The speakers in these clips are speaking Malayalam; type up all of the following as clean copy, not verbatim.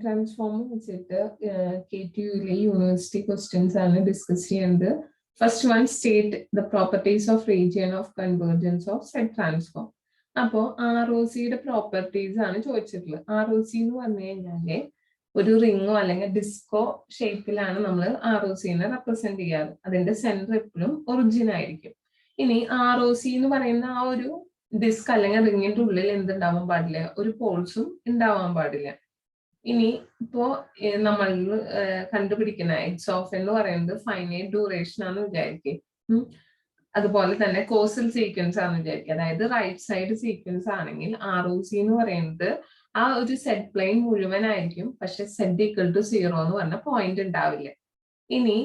ട്രാൻസ്ഫോം വെച്ചിട്ട് KTUയിലെ യൂണിവേഴ്സിറ്റി ക്വസ്റ്റ്യൻസ് ആണ് ഡിസ്കസ് ചെയ്യുന്നത്. First one, state the properties of region of convergence of set transform. അപ്പോൾ ROCയുടെ പ്രോപ്പർട്ടീസ് ആണ് ചോദിച്ചിട്ടുള്ളത്. ROC എന്ന് പറഞ്ഞു കഴിഞ്ഞാല് ഒരു റിങ്ങോ അല്ലെങ്കിൽ ഡിസ്കോ ഷേപ്പിലാണ് നമ്മൾ ROCനെ റെപ്രസെന്റ് ചെയ്യാറ്. അതിന്റെ സെന്റർ എപ്പോഴും ഒറിജിൻ ആയിരിക്കും. ഇനി ROC എന്ന് പറയുന്ന ആ ഒരു ഡിസ്ക് അല്ലെങ്കിൽ റിങ്ങിന്റെ ഉള്ളിൽ എന്തുണ്ടാവാൻ പാടില്ല? ഒരു പോൾസും ഉണ്ടാവാൻ പാടില്ല. ഇനി ഇപ്പോ നമ്മൾ കണ്ടുപിടിക്കുന്ന എക്സ് ഓഫ് എന്ന് പറയുന്നത് ഫൈനൈറ്റ് ഡ്യൂറേഷൻ ആണെന്ന് വിചാരിക്കും. അതുപോലെ തന്നെ കോസൽ സീക്വൻസ് ആണെന്ന് വിചാരിക്കുക. അതായത് റൈറ്റ് സൈഡ് സീക്വൻസ് ആണെങ്കിൽ ROC എന്ന് പറയുന്നത് ആ ഒരു സെറ്റ് പ്ലെയിൻ മുഴുവനായിരിക്കും. പക്ഷെ സെറ്റ് ഈക്വൽ ടു 0 എന്ന് പറഞ്ഞ പോയിന്റ് ഉണ്ടാവില്ല. ഇനി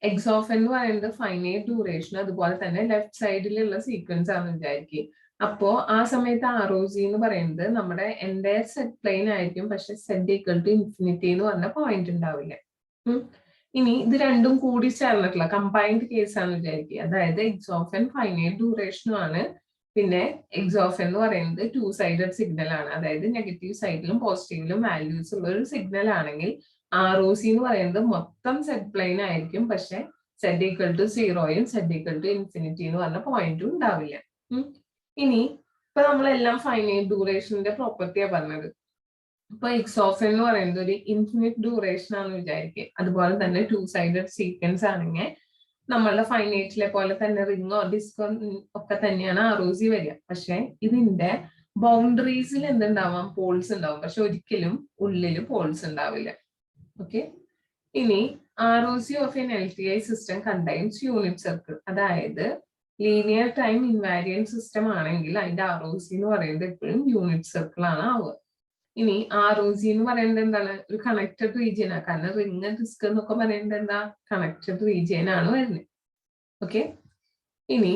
എക്സ് ഓഫ് എന്ന് പറയുന്നത് ഫൈനൈറ്റ് ഡ്യൂറേഷൻ അതുപോലെ തന്നെ ലെഫ്റ്റ് സൈഡിലുള്ള സീക്വൻസ് ആണെന്ന് വിചാരിക്കുക. അപ്പോ ആ സമയത്ത് ROC എന്ന് പറയുന്നത് നമ്മുടെ എൻറ്റയർ സെറ്റ് പ്ലെയിൻ ആയിരിക്കും. പക്ഷെ സെറ്റ് ഈക്വൽ ടു ഇൻഫിനിറ്റി എന്ന് പറഞ്ഞ പോയിന്റ് ഉണ്ടാവില്ല. ഇനി ഇത് രണ്ടും കൂടി ചേർന്നിട്ടുള്ള കമ്പൈൻഡ് കേസ് ആണെന്ന് വിചാരിക്കുക. അതായത് എക്സ് ഓഫ് എൻ ഫൈനൈറ്റ് ഡ്യൂറേഷനും ആണ്, പിന്നെ എക്സ് ഓഫ് എന്ന് പറയുന്നത് 2 സൈഡഡ് സിഗ്നൽ ആണ്. അതായത് നെഗറ്റീവ് സൈഡിലും പോസിറ്റീവിലും വാല്യൂസ് ഉള്ള ഒരു സിഗ്നൽ ആണെങ്കിൽ ROC എന്ന് പറയുന്നത് മൊത്തം സെറ്റ് പ്ലെയിൻ ആയിരിക്കും. പക്ഷെ സെറ്റ് ഈക്വൽ ടു 0യും സെറ്റ് ഈക്വൽ ടു ഇൻഫിനിറ്റി എന്ന് പറഞ്ഞ പോയിന്റും ഉണ്ടാവില്ല. ഇനി ഇപ്പൊ നമ്മളെല്ലാം ഫൈനൈറ്റ് ഡ്യൂറേഷന്റെ പ്രോപ്പർട്ടിയാ പറഞ്ഞത്. ഇപ്പൊ എക്സ് ഓഫ് എന്ന് പറയുന്നത് ഒരു ഇൻഫിനിറ്റ് ഡ്യൂറേഷൻ ആണെന്ന് വിചാരിക്കുക. അതുപോലെ തന്നെ 2 സൈഡഡ് സീക്വൻസ് ആണെങ്കിൽ നമ്മളുടെ ഫൈനൈറ്റിലെ പോലെ തന്നെ റിങ്ങോ ഡിസ്കോ ഒക്കെ തന്നെയാണ് ROC വരിക. പക്ഷെ ഇതിന്റെ ബൗണ്ടറീസിൽ എന്തുണ്ടാവാം? പോൾസ് ഉണ്ടാവും. പക്ഷെ ഒരിക്കലും ഉള്ളില് പോൾസ് ഉണ്ടാവില്ല. ഓക്കെ. ഇനി ROC of N LTI system contains unit circle. അതായത് ലീനിയർ ടൈം ഇൻവാരിയന്റ് സിസ്റ്റം ആണെങ്കിൽ അതിന്റെ ROC എന്ന് പറയുന്നത് എപ്പോഴും യൂണിറ്റ് സർക്കിൾ ആണ് ആവുക. ഇനി ROC എന്ന് പറയുന്നത് എന്താണ്? ഒരു കണക്റ്റഡ് റീജിയൻ ആണ്. കാരണം റിങ് ഡിസ്ക് എന്നൊക്കെ പറയുന്നത് എന്താ? കണക്റ്റഡ് റീജിയൻ ആണ് വരുന്നത്. ഓക്കെ. ഇനി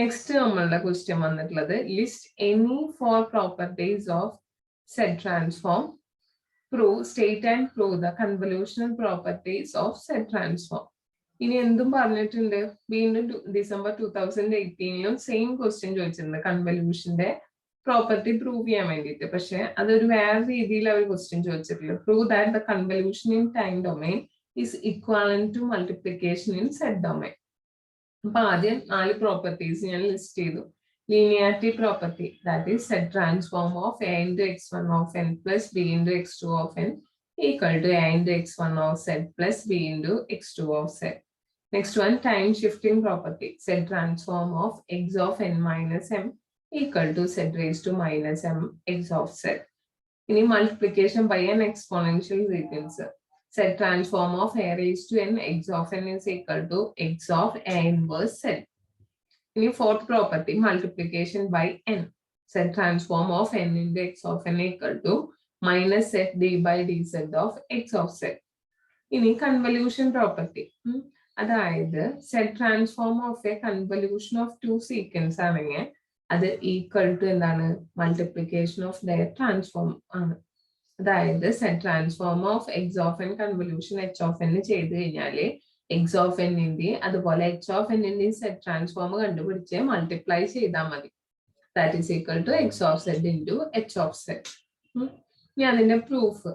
നെക്സ്റ്റ് നമ്മളുടെ ക്വസ്റ്റ്യൻ വന്നിട്ടുള്ളത് list any 4 properties of set transform, prove state and prove the convolutional properties of set transform. ഇനി എന്തും പറഞ്ഞിട്ടുണ്ട്. വീണ്ടും ഡിസംബർ 2018ലും സെയിം ക്വസ്റ്റ്യൻ ചോദിച്ചിട്ടുണ്ട് കൺവല്യൂഷന്റെ പ്രോപ്പർട്ടി പ്രൂവ് ചെയ്യാൻ വേണ്ടിയിട്ട്. പക്ഷെ അതൊരു വേറെ രീതിയിൽ അവർ ക്വസ്റ്റ്യൻ ചോദിച്ചിട്ടില്ല. Prove that the convolution in time domain is equivalent to multiplication in set domain. അപ്പൊ ആദ്യം 4 പ്രോപ്പർട്ടീസ് ഞാൻ ലിസ്റ്റ് ചെയ്തു. Linearity property, that is set transform of A into x1 of n plus B into x2 of n equal to A into x1 of z plus B into x2 of z. Next one, time shifting property, set transform of x of n minus m equal to z raised to minus m x of z. In multiplication by an exponential sequence, set transform of a raised to n x of n is equal to x of a inverse z. In fourth property, multiplication by n, set transform of n into x of n equal to minus z d by dz of x of z. In convolution property, അതായത് set transform of a convolution of 2 sequence ആണെങ്കിൽ അത് ഈക്വൽ ടു എന്താണ്? മൾട്ടിപ്ലിക്കേഷൻ ഓഫ് ദയർ ട്രാൻസ്ഫോം ആണ്. അതായത് set transform of x of n convolution h of n ചെയ്ത് കഴിഞ്ഞാല് എക്സ് ഓഫ് എന്നിന്റെ അതുപോലെ എച്ച് ഓഫ് എന്നിന്റെയും സെറ്റ് ട്രാൻസ്ഫോം കണ്ടുപിടിച്ച് മൾട്ടിപ്ലൈ ചെയ്താൽ മതി. That is equal to x of z into h of z. ഇനി അതിന്റെ പ്രൂഫ്,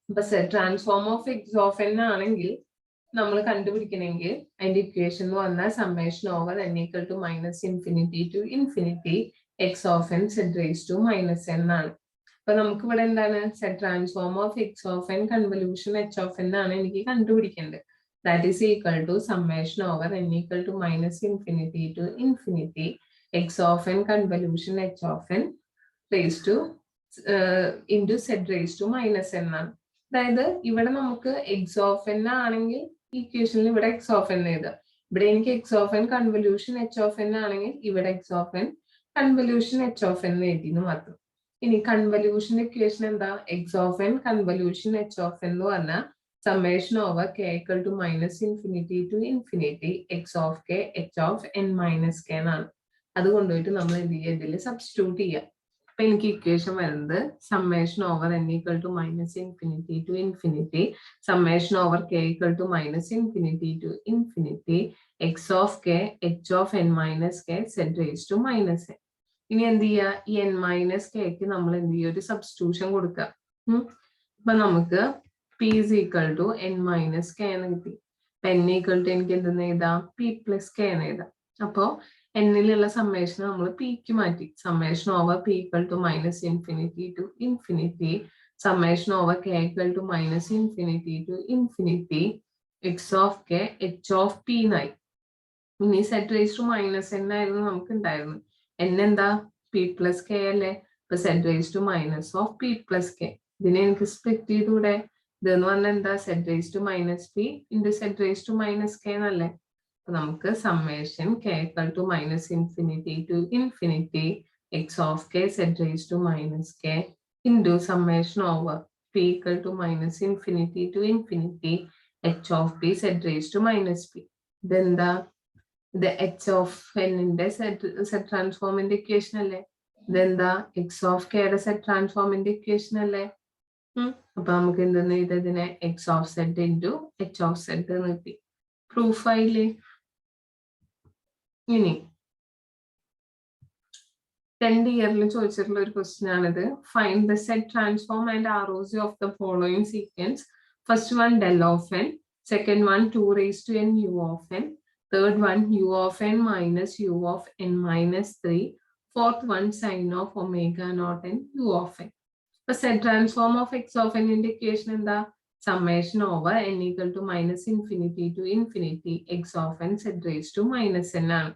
ഇപ്പൊ set transform of x of n ആണെങ്കിൽ നമ്മൾ കണ്ടുപിടിക്കണമെങ്കിൽ അതിന്റെ ഇക്വേഷൻ എന്ന് പറഞ്ഞാൽ summation over n equal to minus infinity to infinity x of n z raise to minus n ആണ്. അപ്പൊ നമുക്ക് ഇവിടെ എന്താണ്? Set transform of x of n convolution h of n ആണ് എനിക്ക് കണ്ടുപിടിക്കേണ്ടത്. That is equal to summation over n equal to minus infinity to infinity x of n convolution h of n raise to into z raise to minus n ആണ്. അതായത് ഇവിടെ നമുക്ക് എക്സ് ഓഫ് എൻ ആണെങ്കിൽ ഇക്വേഷനിൽ ഇവിടെ എക്സ് ഓഫ് എൻ എഴുതാം. ഇവിടെ എനിക്ക് x of n convolution h of n ആണെങ്കിൽ ഇവിടെ x of n convolution h of n എഴുതിയെന്ന് മാത്രം. ഇനി കൺവല്യൂഷൻ ഇക്വേഷൻ എന്താ? X of n convolution h of n എന്ന് പറഞ്ഞാൽ summation over k equal to minus infinity to infinity x of k h of n minus k എന്നാണ്. അത് കൊണ്ടുപോയിട്ട് നമ്മൾ എന്ത് ചെയ്യുക? ഇതിൽ സബ്സ്റ്റിറ്റ്യൂട്ട് ചെയ്യാം. അപ്പൊ എനിക്ക് ഇക്വേഷൻ വരുന്നത് summation over n equal to minus infinity to infinity summation over k equal to minus infinity to infinity x of k h of n minus k z raise to minus n. ഇനി എന്ത് ചെയ്യുക? ഈ n മൈനസ് കെക്ക് നമ്മൾ എന്ത് ചെയ്യുക? ഒരു സബ്സ്റ്റിറ്റ്യൂഷൻ കൊടുക്കുക. അപ്പൊ നമുക്ക് p is equal to n minus k എന്ന് കിട്ടി. അപ്പൊ എൻ ഈക്വൽ ടു എനിക്ക് എന്തെന്ന് എഴുതാം, പി പ്ലസ് കെ എന്ന് എഴുതാം. അപ്പോ എന്നിലുള്ള സമ്മേഷൻ നമ്മൾ പിക്ക് മാറ്റി. Summation over p equal to minus infinity to infinity summation over k equal to minus infinity to infinity x of k h of p എന്നായി. ഇനി set raise to minus n ആയിരുന്നു നമുക്ക് ഉണ്ടായിരുന്നു. എൻ എന്താ, പി പ്ലസ് കെ അല്ലേ. ഇപ്പൊ set raise to minus of p plus k. ഇതിനെ എനിക്ക് സ്പ്ലിറ്റ് ചെയ്തൂടെ. ഇതെന്ന് പറഞ്ഞാൽ എന്താ, set raise to minus p into set raise to minus k എന്നല്ലേ. അപ്പൊ നമുക്ക് summation k equal to minus infinity to infinity x of k set raise to minus k into summation over p equal to minus infinity to infinity h of p set raise to minus p. ഇതെന്താ, ഇത് എച്ച് ഓഫ് എന്നിന്റെ സെറ്റ് ട്രാൻസ്ഫോമിന്റെ ഇക്വേഷൻ അല്ലേ. ഇതെന്താ, എക്സ് ഓഫ് കെയുടെ സെറ്റ് ട്രാൻസ്ഫോമിന്റെ ഇക്വേഷൻ അല്ലേ. അപ്പൊ നമുക്ക് എന്തെന്ന് ഇതിനെ X of set into h of set കിട്ടി. പ്രൂഫ് ആയില്ലേ. ഇനി 10th ഇയറിൽ ചോദിച്ചിട്ടുള്ള ഒരു ക്വസ്റ്റ്യൻ ആണിത്. Find the set transform and ROC of the following sequence. First one del of n, second one 2 raised to n u of n, third one u of n minus u of n minus 3, fourth one sin of omega naught n u of n. The set transform of x of n indication in the summation over n equal to minus infinity to infinity x of n set raised to minus n ആണ്.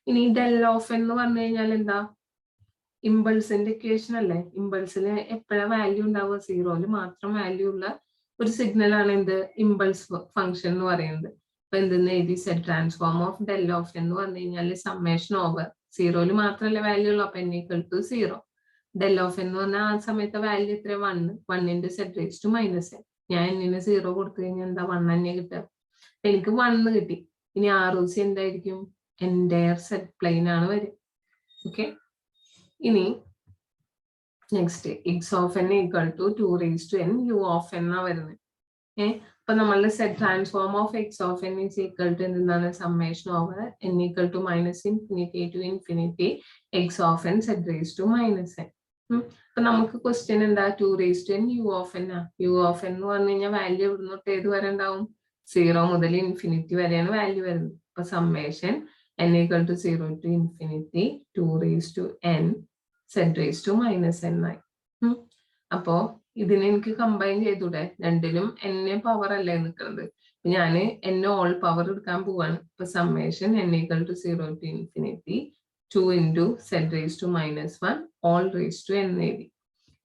ഇനി del of n എന്ന് പറഞ്ഞു കഴിഞ്ഞാൽ എന്താ, ഇമ്പൾസിന്റെ ഇക്വേഷൻ അല്ലേ. ഇമ്പൾസിന് എപ്പോഴാ വാല്യൂ ഉണ്ടാവുക, സീറോയില് മാത്രം വാല്യൂ ഉള്ള ഒരു സിഗ്നൽ ആണ് എന്ത്, ഇമ്പൾസ് ഫംഗ്ഷൻ എന്ന് പറയുന്നത്. അപ്പൊ എന്തെന്ന് എഴുതി, set transform of del of n എന്ന് പറഞ്ഞു കഴിഞ്ഞാൽ സമ്മേഷൻ ഓവർ സീറോയില് മാത്രമല്ലേ വാല്യൂ ഉള്ളൂ. അപ്പൊ n equal to 0. del of n എന്ന് പറഞ്ഞാൽ ആ സമയത്തെ വാല്യൂ എത്ര, 1 set raise to minus n. ഞാൻ എന്നിന് 0 കൊടുത്തു കഴിഞ്ഞാൽ എന്താ, 1 തന്നെ കിട്ടുക. എനിക്ക് 1 കിട്ടി. ഇനി ROC എന്തായിരിക്കും, എൻറ്റയർ സെറ്റ് പ്ലെയിൻ ആണ് വരും. ഓക്കെ. ഇനി next x of n equal to 2 raised to n u of n ആ വരുന്നത്. അപ്പൊ നമ്മളുടെ z transform of x of n is equal to എന്താണ്, summation over n equal to minus infinity to infinity x of n set raise to minus n. അപ്പൊ നമുക്ക് ക്വസ്റ്റ്യൻ എന്താ, 2 raised to n u of n ആ. u of n എന്ന് പറഞ്ഞു കഴിഞ്ഞാൽ വാല്യൂ ഇവിടുന്നോട്ട് ഏത് വരെ ഉണ്ടാവും, 0 മുതൽ ഇൻഫിനിറ്റി വരെയാണ് വാല്യൂ വരുന്നത്. അപ്പൊ summation n equal to 0 to infinity 2 raised to n set raise to minus n ആയി. അപ്പോ ഇതിനെ എനിക്ക് കമ്പൈൻ ചെയ്തൂടെ, രണ്ടിലും n പവർ അല്ലേ നിൽക്കുന്നത്. ഞാന് n ഓൾ പവർ എടുക്കാൻ പോവാണ്. ഇപ്പൊ summation n equal to 0 to infinity 2 into set raise to minus 1 whole raise to n എഴുതി.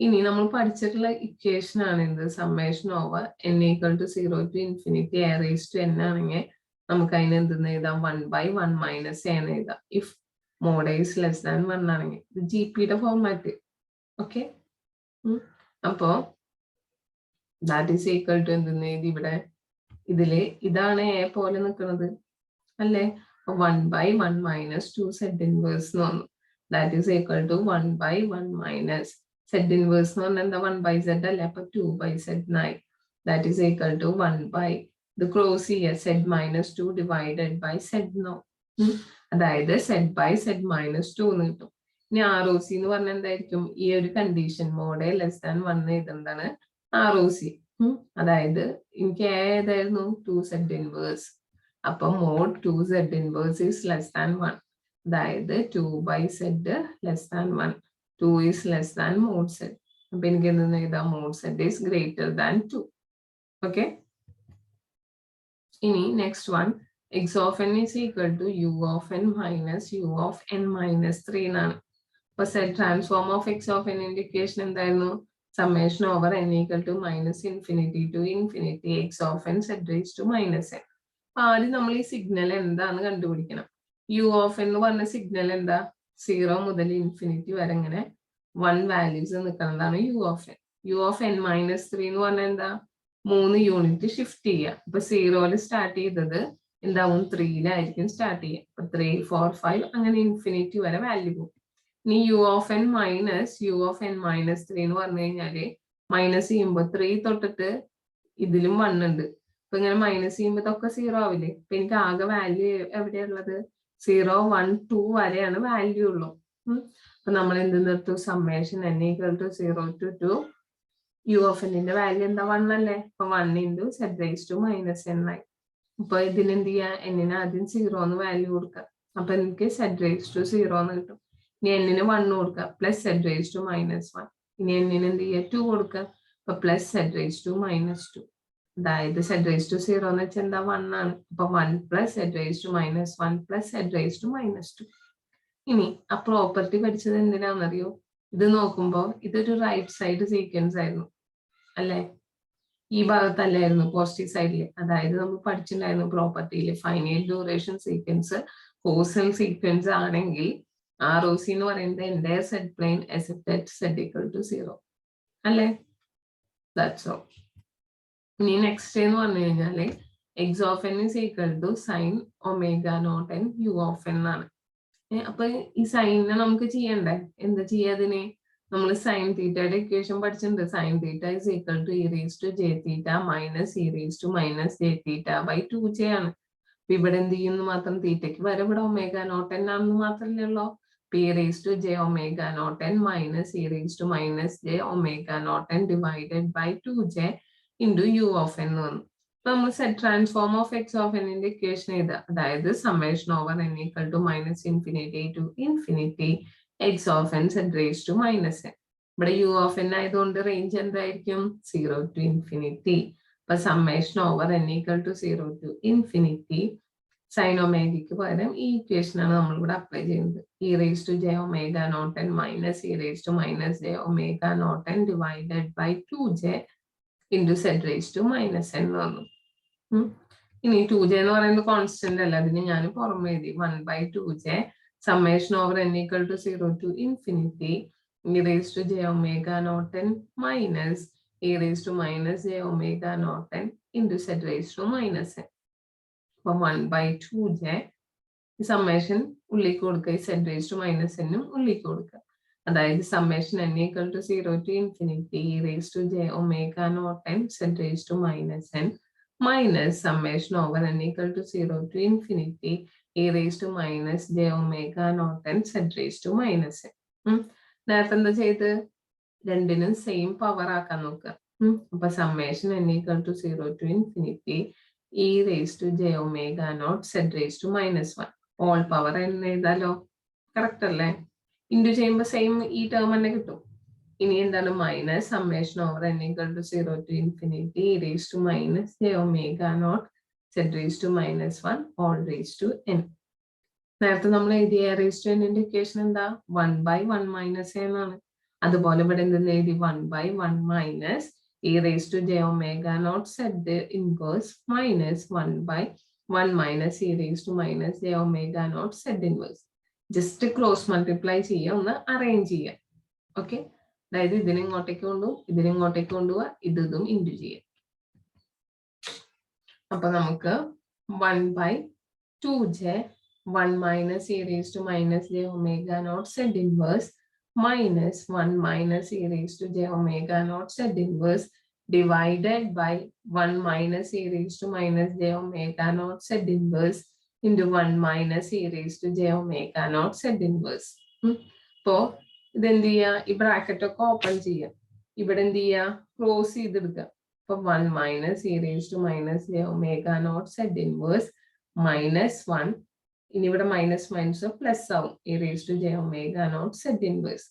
ഇനി നമ്മൾ പഠിച്ചിട്ടുള്ള ഇക്വേഷൻ ആണ് എന്ത്, summation over n equal to 0 to infinity a raise to n ആണെങ്കിൽ നമുക്ക് അതിന് എന്തെന്ന് എഴുതാം, 1/1 മൈനസ് a എന്ന് എഴുതാം. If mod is less than 1 ആണെങ്കിൽ. ഇത് GPയുടെ ഫോർമാറ്റ്. ഓക്കെ. അപ്പോ ദാറ്റ് ഈസ് ഈക്വൽ ടു എന്തെന്ന് എഴുതി ഇവിടെ, ഇതില് ഇതാണ് എ പോലെ നിൽക്കുന്നത് അല്ലേ. 1/1 മൈനസ് 2 സെറ്റ് ഇൻവേഴ്സ് എന്ന് വന്നു. That is equal to 1/1 minus set inverse എന്ന് പറഞ്ഞാൽ എന്താ, 1/z അല്ലേ. അപ്പൊ 2/z ആയി. ദാറ്റ് ഈസ് ഈക്വൽ ടു 1/, ഇത് ക്രോസ് ചെയ്യുക, z minus 2 divided by z നോ. അതായത് z/z മൈനസ് 2 എന്ന് കിട്ടും. ഇനി ROC എന്ന് പറഞ്ഞാൽ എന്തായിരിക്കും, ഈ ഒരു കണ്ടീഷൻ മോഡ് ലെസ് ദാൻ 1 എഴുതുന്നതാണ് ROC. അതായത് എനിക്ക് ഏതായിരുന്നു, 2z ഇൻവേഴ്സ്. അപ്പൊ mod 2z inverse is less than 1. അതായത് 2/z less than 1. 2 is less than mod z. അപ്പൊ എനിക്ക് എന്തെന്ന് എഴുതാം, mod z is greater than 2. Okay. ഇനി next one, x of n is equal to u of n minus u of n minus 3 എന്നാണ്. അപ്പൊ z transform of x of n indication എന്തായിരുന്നു, summation over n equal to minus infinity to infinity x of n set raise to minus n. ആദ്യം നമ്മൾ ഈ സിഗ്നൽ എന്താന്ന് കണ്ടുപിടിക്കണം. u of n എന്ന് പറഞ്ഞ സിഗ്നൽ എന്താ, 0 മുതൽ ഇൻഫിനിറ്റി വരെ ഇങ്ങനെ 1 വാല്യൂസ് നിൽക്കുന്നതാണ് u of n. u of n minus 3 എന്ന് പറഞ്ഞാൽ എന്താ, 3 യൂണിറ്റ് ഷിഫ്റ്റ് ചെയ്യുക. അപ്പൊ 0 സ്റ്റാർട്ട് ചെയ്തത് എന്താവും, 3 സ്റ്റാർട്ട് ചെയ്യുക. അപ്പൊ 3, 4, 5 അങ്ങനെ ഇൻഫിനിറ്റി വരെ വാല്യൂ പോകും. ഇനി u of n minus minus 3 എന്ന് പറഞ്ഞു കഴിഞ്ഞാല് മൈനസ് ചെയ്യുമ്പോൾ 3 തൊട്ടിട്ട് ഇതിലും 1 ഉണ്ട്. അപ്പൊ ഇങ്ങനെ മൈനസ് ചെയ്യുമ്പോൾ ഇതൊക്കെ 0 ആവില്ലേ. അപ്പൊ എനിക്ക് ആകെ വാല്യൂ എവിടെയുള്ളത്, 0, 1, 2 വരെയാണ് വാല്യൂ ഉള്ളൂ. അപ്പൊ നമ്മൾ എന്ത് നിർത്തും, summation n equal to 0 to 2 u of എന്നിന്റെ വാല്യൂ എന്താ 1 അല്ലേ? അപ്പൊ 1 into z raise to minus n ആയി. അപ്പൊ ഇതിന് എന്ത് ചെയ്യാ? എന്നിന് ആദ്യം 0 എന്ന് വാല്യൂ കൊടുക്കാം. അപ്പൊ എനിക്ക് സെഡ് റൈസ് ടു 0 എന്ന് കിട്ടും. ഇനി എന്നിന് 1 കൊടുക്കുക plus z raise to minus 1. ഇനി എന്നിന് എന്ത് ചെയ്യുക? 2 കൊടുക്കുക. അപ്പൊ plus z raise to minus 2. അതായത് സെഡ് റൈസ് ടു 0 എന്ന് വെച്ചാൽ എന്താ? 1 ആണ്. അപ്പൊ 1 plus z raise to minus 1 plus z raise to minus 2. ഇനി ആ പ്രോപ്പർട്ടി പഠിച്ചത് എന്തിനാണെന്നറിയോ? ഇത് നോക്കുമ്പോ ഇതൊരു റൈറ്റ് സൈഡ് സീക്വൻസ് ആയിരുന്നു അല്ലെ? ഈ ഭാഗത്തല്ലായിരുന്നു പോസിറ്റീവ് സൈഡിൽ. അതായത് നമ്മൾ പഠിച്ചിട്ടുണ്ടായിരുന്നു പ്രോപ്പർട്ടിയിൽ finite duration sequence causal sequence ആണെങ്കിൽ ROC എന്ന് പറയുന്നത് entire z plane except z equal to 0 അല്ലേ? That's all. ഇനി നെക്സ്റ്റ് എന്ന് പറഞ്ഞു കഴിഞ്ഞാല് x of n is equal to sine omega naught n u of n ആണ്. അപ്പൊ ഈ സൈനിനെ നമുക്ക് ചെയ്യണ്ടേ? എന്താ ചെയ്യാതിന്? നമ്മൾ സൈൻ തീറ്റയുടെ ഇക്വേഷൻ പഠിച്ചിട്ടുണ്ട്. Sine theta is equal to e raise to j theta minus e raise to minus j theta by 2j ആണ്. അപ്പൊ ഇവിടെ എന്ത് ചെയ്യുന്നു മാത്രം? തീറ്റയ്ക്ക് വരെ ഇവിടെ ഒമേഗ നോട്ട് എൻ ആണെന്ന് മാത്രമല്ലേ ഉള്ളൂ. P raise to j omega naught n minus e raise to minus j omega naught n divided by 2j into u of n വന്നു. അപ്പൊ നമ്മൾ z transform of x of എന്നിന്റെ ഇക്വേഷൻ എഴുതുക. അതായത് summation over n equal to minus infinity to infinity x of n z raise to minus n. ഇവിടെ യു ഓഫ് എൻ ആയതുകൊണ്ട് റേഞ്ച് എന്തായിരിക്കും? 0 ടു ഇൻഫിനിറ്റി. അപ്പൊ summation over n equal to 0 to infinity sine ഒമേഗയ്ക്ക് പകരം ഈ ഇക്വേഷൻ ആണ് നമ്മൾ ഇവിടെ അപ്ലൈ ചെയ്യുന്നത്. E raise to j omega naught n minus e raise to minus j omega naught n divided by 2j into z raise to minus n വന്നു. ഇനി 2j എന്ന് പറയുന്നത് കോൺസ്റ്റന്റ് അല്ല, അതിന് ഞാൻ പുറമെ എഴുതി 1 by 2j summation over n equal to 0 to infinity e raised to j omega naught n minus e raised to minus j omega naught n into z raised to minus n. അപ്പൊ 1 by 2j സമ്മേഷൻ ഉള്ളിലേക്ക് കൊടുക്കുക, z raised to minus n ഉള്ളിലേക്ക് കൊടുക്കുക. അതായത് summation n equal to 0 to infinity e raised to j omega naught n z raised to minus n minus summation over n equal to 0 to infinity e raised to minus j omega naught n z raised to minus n. നേരത്തെ എന്താ ചെയ്ത്? രണ്ടിനും സെയിം പവർ ആക്കാൻ നോക്കുക. അപ്പൊ summation n equal to 0 to infinity e raised to j omega naught z raised to minus 1 whole power n എഴുതാലോ? കറക്റ്റ് അല്ലേ? ഇൻറ്റു ചെയ്യുമ്പോൾ സെയിം ഈ ടേം തന്നെ കിട്ടും. ഇനി എന്താണ്? Minus summation over n equal to 0 to infinity e raised to minus j omega naught z raised to minus 1 all raised to n. നേരത്തെ നമ്മൾ എഴുതിയ raised to n ന്റെ ഇക്വേഷൻ എന്താ? 1 by 1 minus n ആണ്. അതുപോലെ ഇവിടെ എന്തെന്ന് എഴുതി? 1 by 1 minus e raised to j omega naught z inverse minus 1 by 1 minus e raised to minus j omega naught z inverse. Just cross multiply ചെയ്യുക, ഒന്ന് അറേഞ്ച് ചെയ്യുക. ഓക്കെ, അതായത് ഇതിനെ ഇങ്ങോട്ടേക്ക് കൊണ്ടുപോകും, ഇതിനെ ഇങ്ങോട്ടേക്ക് കൊണ്ടുപോവുക, ഇതും ഇൻറ്റു ചെയ്യുക. അപ്പൊ നമുക്ക് 1 by 2j 1 minus e raised to minus j omega naught z inverse minus 1 minus e raised to j omega naught z inverse divided by 1 minus e raised to minus j omega naught z inverse into 1 minus e raised to j omega naught z inverse. അപ്പോ ഇതെന്ത് ചെയ്യുക? ഈ ബ്രാക്കറ്റ് ഒക്കെ ഓപ്പൺ ചെയ്യുക, ഇവിടെ എന്ത് ചെയ്യുക? ക്ലോസ് ചെയ്തെടുക്കുക. അപ്പൊ 1 minus e raised to minus j omega naught z inverse minus 1. ഇനി ഇവിടെ മൈനസ് മൈനസ് പ്ലസ് ആവും, e raised to j omega naught z inverse.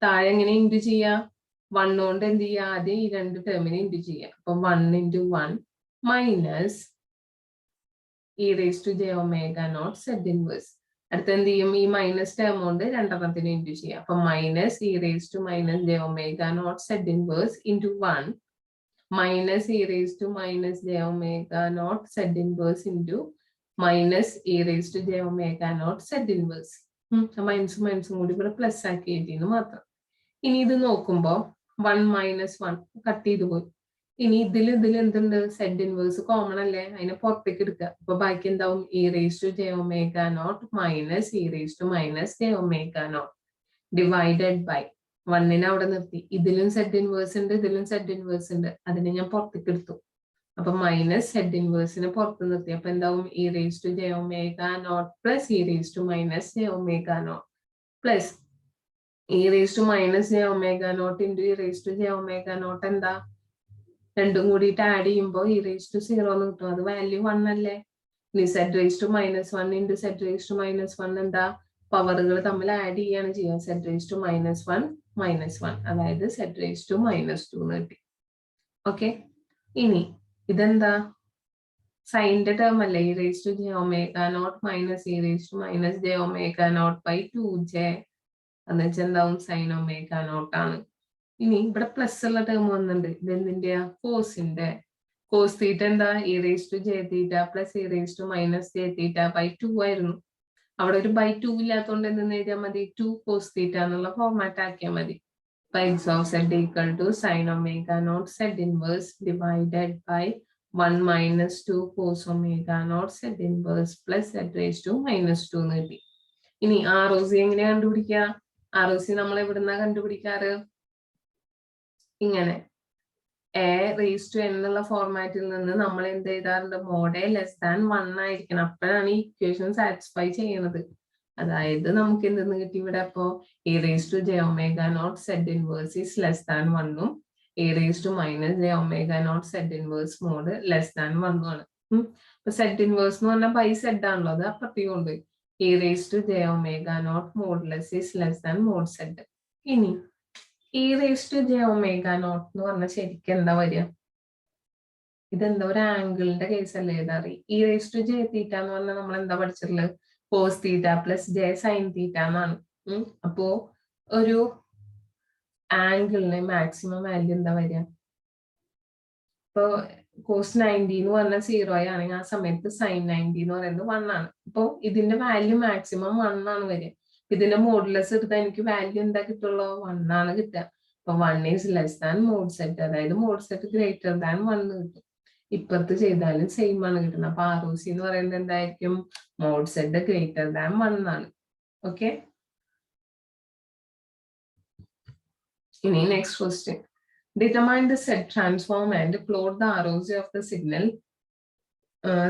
താഴെ എങ്ങനെ ഇൻറ്റു ചെയ്യുക? 1 കൊണ്ട് എന്ത് ചെയ്യുക? ആദ്യം ഈ രണ്ട് ടേമിനെ ഇൻറ്റു ചെയ്യുക. അപ്പൊ 1 into 1 minus e raised to j omega naught z inverse. അടുത്ത എന്ത് ചെയ്യും? ഈ മൈനസ് ടേം കൊണ്ട് രണ്ടെണ്ണത്തിന് ഇൻറ്റു ചെയ്യുക. അപ്പൊ minus e raised to minus j omega naught z inverse into 1 minus e raised to minus j omega naught z inverse into minus e raised to j omega naught z inverse. മൈനസും മൈനസും കൂടി ഇവിടെ പ്ലസ് ആക്കി എഴുതിയെന്ന് മാത്രം. ഇനി ഇത് നോക്കുമ്പോ 1 minus 1 കട്ട് ചെയ്ത് പോയി. ഇനി ഇതിൽ എന്തുണ്ട്? സെഡ് ഇൻവേഴ്സ് കോമൺ അല്ലേ, അതിനെ പുറത്തേക്ക് എടുക്കുക. അപ്പൊ ബാക്കി എന്താവും? e raised to j omega naught minus e raised to minus j omega naught divided by 1നെ അവിടെ നിർത്തി. ഇതിലും സെഡ് ഇൻവേഴ്സ് ഉണ്ട്, ഇതിലും സെഡ് ഇൻവേഴ്സ് ഉണ്ട്, അതിനെ ഞാൻ പുറത്തേക്ക് എടുത്തു. അപ്പൊ മൈനസ് സെഡ് ഇൻവേഴ്സിനെ പുറത്ത് നിർത്തി. അപ്പൊ എന്താവും? e raised to j omega naught plus e raised to minus j omega naught plus e raised to minus j omega naught into e raised to j omega naught എന്താ രണ്ടും കൂടിയിട്ട് ആഡ് ചെയ്യുമ്പോൾ e raised to 0 എന്ന് കിട്ടും. അത് വാല്യൂ 1 അല്ലേ. ഇനി z raised to -1 into z raised to -1 എന്താ പവറുകൾ തമ്മിൽ ആഡ് ചെയ്യാണ് ചെയ്യുക. z raised to -1 -1 അതായത് z raised to -2 എന്ന് കിട്ടി. ഓക്കെ, ഇനി ഇതെന്താ സൈൻ്റെ ടേം അല്ലേ. e raised to j omega naught minus e raised to minus j omega naught by 2j എന്ന് വെച്ചാൽ എന്താവും സൈൻ ഒമേഗ നോട്ട് ആണ്. ഇനി ഇവിടെ പ്ലസ് ഉള്ള ടേം വന്നിട്ടുണ്ട്. ഇതെന്തിന്റെയാ കോസിന്റെ. കോസ് തീറ്റ എന്താ e raised to j theta plus e raised to minus j theta by 2 ആയിരുന്നു. അവിടെ ഒരു by 2 ഇല്ലാത്തതുകൊണ്ട് എന്തെന്ന് എഴുതിയാൽ മതി 2 cos theta എന്നുള്ള ഫോർമാറ്റ് ആക്കിയാൽ മതി. x of z equal to sin omega naught z inverse divided by 1 minus 2 cos omega naught z inverse plus z raised to -2 എന്ന് കിട്ടി. ഇനി ROC എങ്ങനെയാ കണ്ടുപിടിക്കുക? ROC നമ്മൾ എവിടുന്നാ കണ്ടുപിടിക്കാറ്? ഇങ്ങനെ a raised to n എന്നുള്ള ഫോർമാറ്റിൽ നിന്ന് നമ്മൾ എന്ത് ചെയ്താറുണ്ട്? മോഡ് ലെസ് ദാൻ 1 ആയിരിക്കണം. അപ്പോഴാണ് ഈ ഇക്വേഷൻ സാറ്റിസ്ഫൈ ചെയ്യുന്നത്. അതായത് നമുക്ക് എന്തെന്ന് കിട്ടി ഇവിടെ? അപ്പോ e raised to j omega naught z inverse is less than 1 ഉം e raised to minus j omega naught z inverse mod less than 1 ആണ്. അപ്പൊ z inverse എന്ന് പറഞ്ഞാൽ ബൈ z ആണല്ലോ, അത് അപ്പുറത്തേക്ക് കൊണ്ട് e raised to j omega naught modulus is less than mod z. ഇനി e raised to j omega naught എന്ന് പറഞ്ഞാൽ ശരിക്കും എന്താ വരിക? ഇതെന്താ ഒരു ആംഗിളിന്റെ കേസ് അല്ലേ എഴുതാറി? e raised to j theta എന്ന് പറഞ്ഞാൽ നമ്മൾ എന്താ പഠിച്ചിട്ടുള്ളത്? cos theta plus j sin theta എന്നാണ്. അപ്പോ ഒരു ആംഗിളിന് മാക്സിമം വാല്യൂ എന്താ വരിക? ഇപ്പൊ കോസ് 90 എന്ന് പറഞ്ഞാൽ 0 ആണെങ്കിൽ ആ സമയത്ത് സൈൻ 90 എന്ന് പറയുന്നത് 1 ആണ്. അപ്പൊ ഇതിന്റെ വാല്യൂ മാക്സിമം 1 ആണ് വരിക. ഇതിന്റെ മോഡുലസ് എടുത്താൽ എനിക്ക് വാല്യൂ എന്താ കിട്ടുള്ളൂ? 1 ആണ് കിട്ടുക. അപ്പൊ 1 is less than mod set, അതായത് മോഡ് സെറ്റ് ഗ്രേറ്റർ ദാൻ 1 കിട്ടും. ഇപ്പുറത്ത് ചെയ്താലും സെയിം ആണ് കിട്ടുന്നത്. അപ്പൊ ROC എന്ന് പറയുന്നത് എന്തായിരിക്കും? മോഡ് സെറ്റ് ഗ്രേറ്റർ ദാൻ 1 ആണ്. ഓക്കെ, ഇനി next question. Determine the set transform and plot the ROC of the signal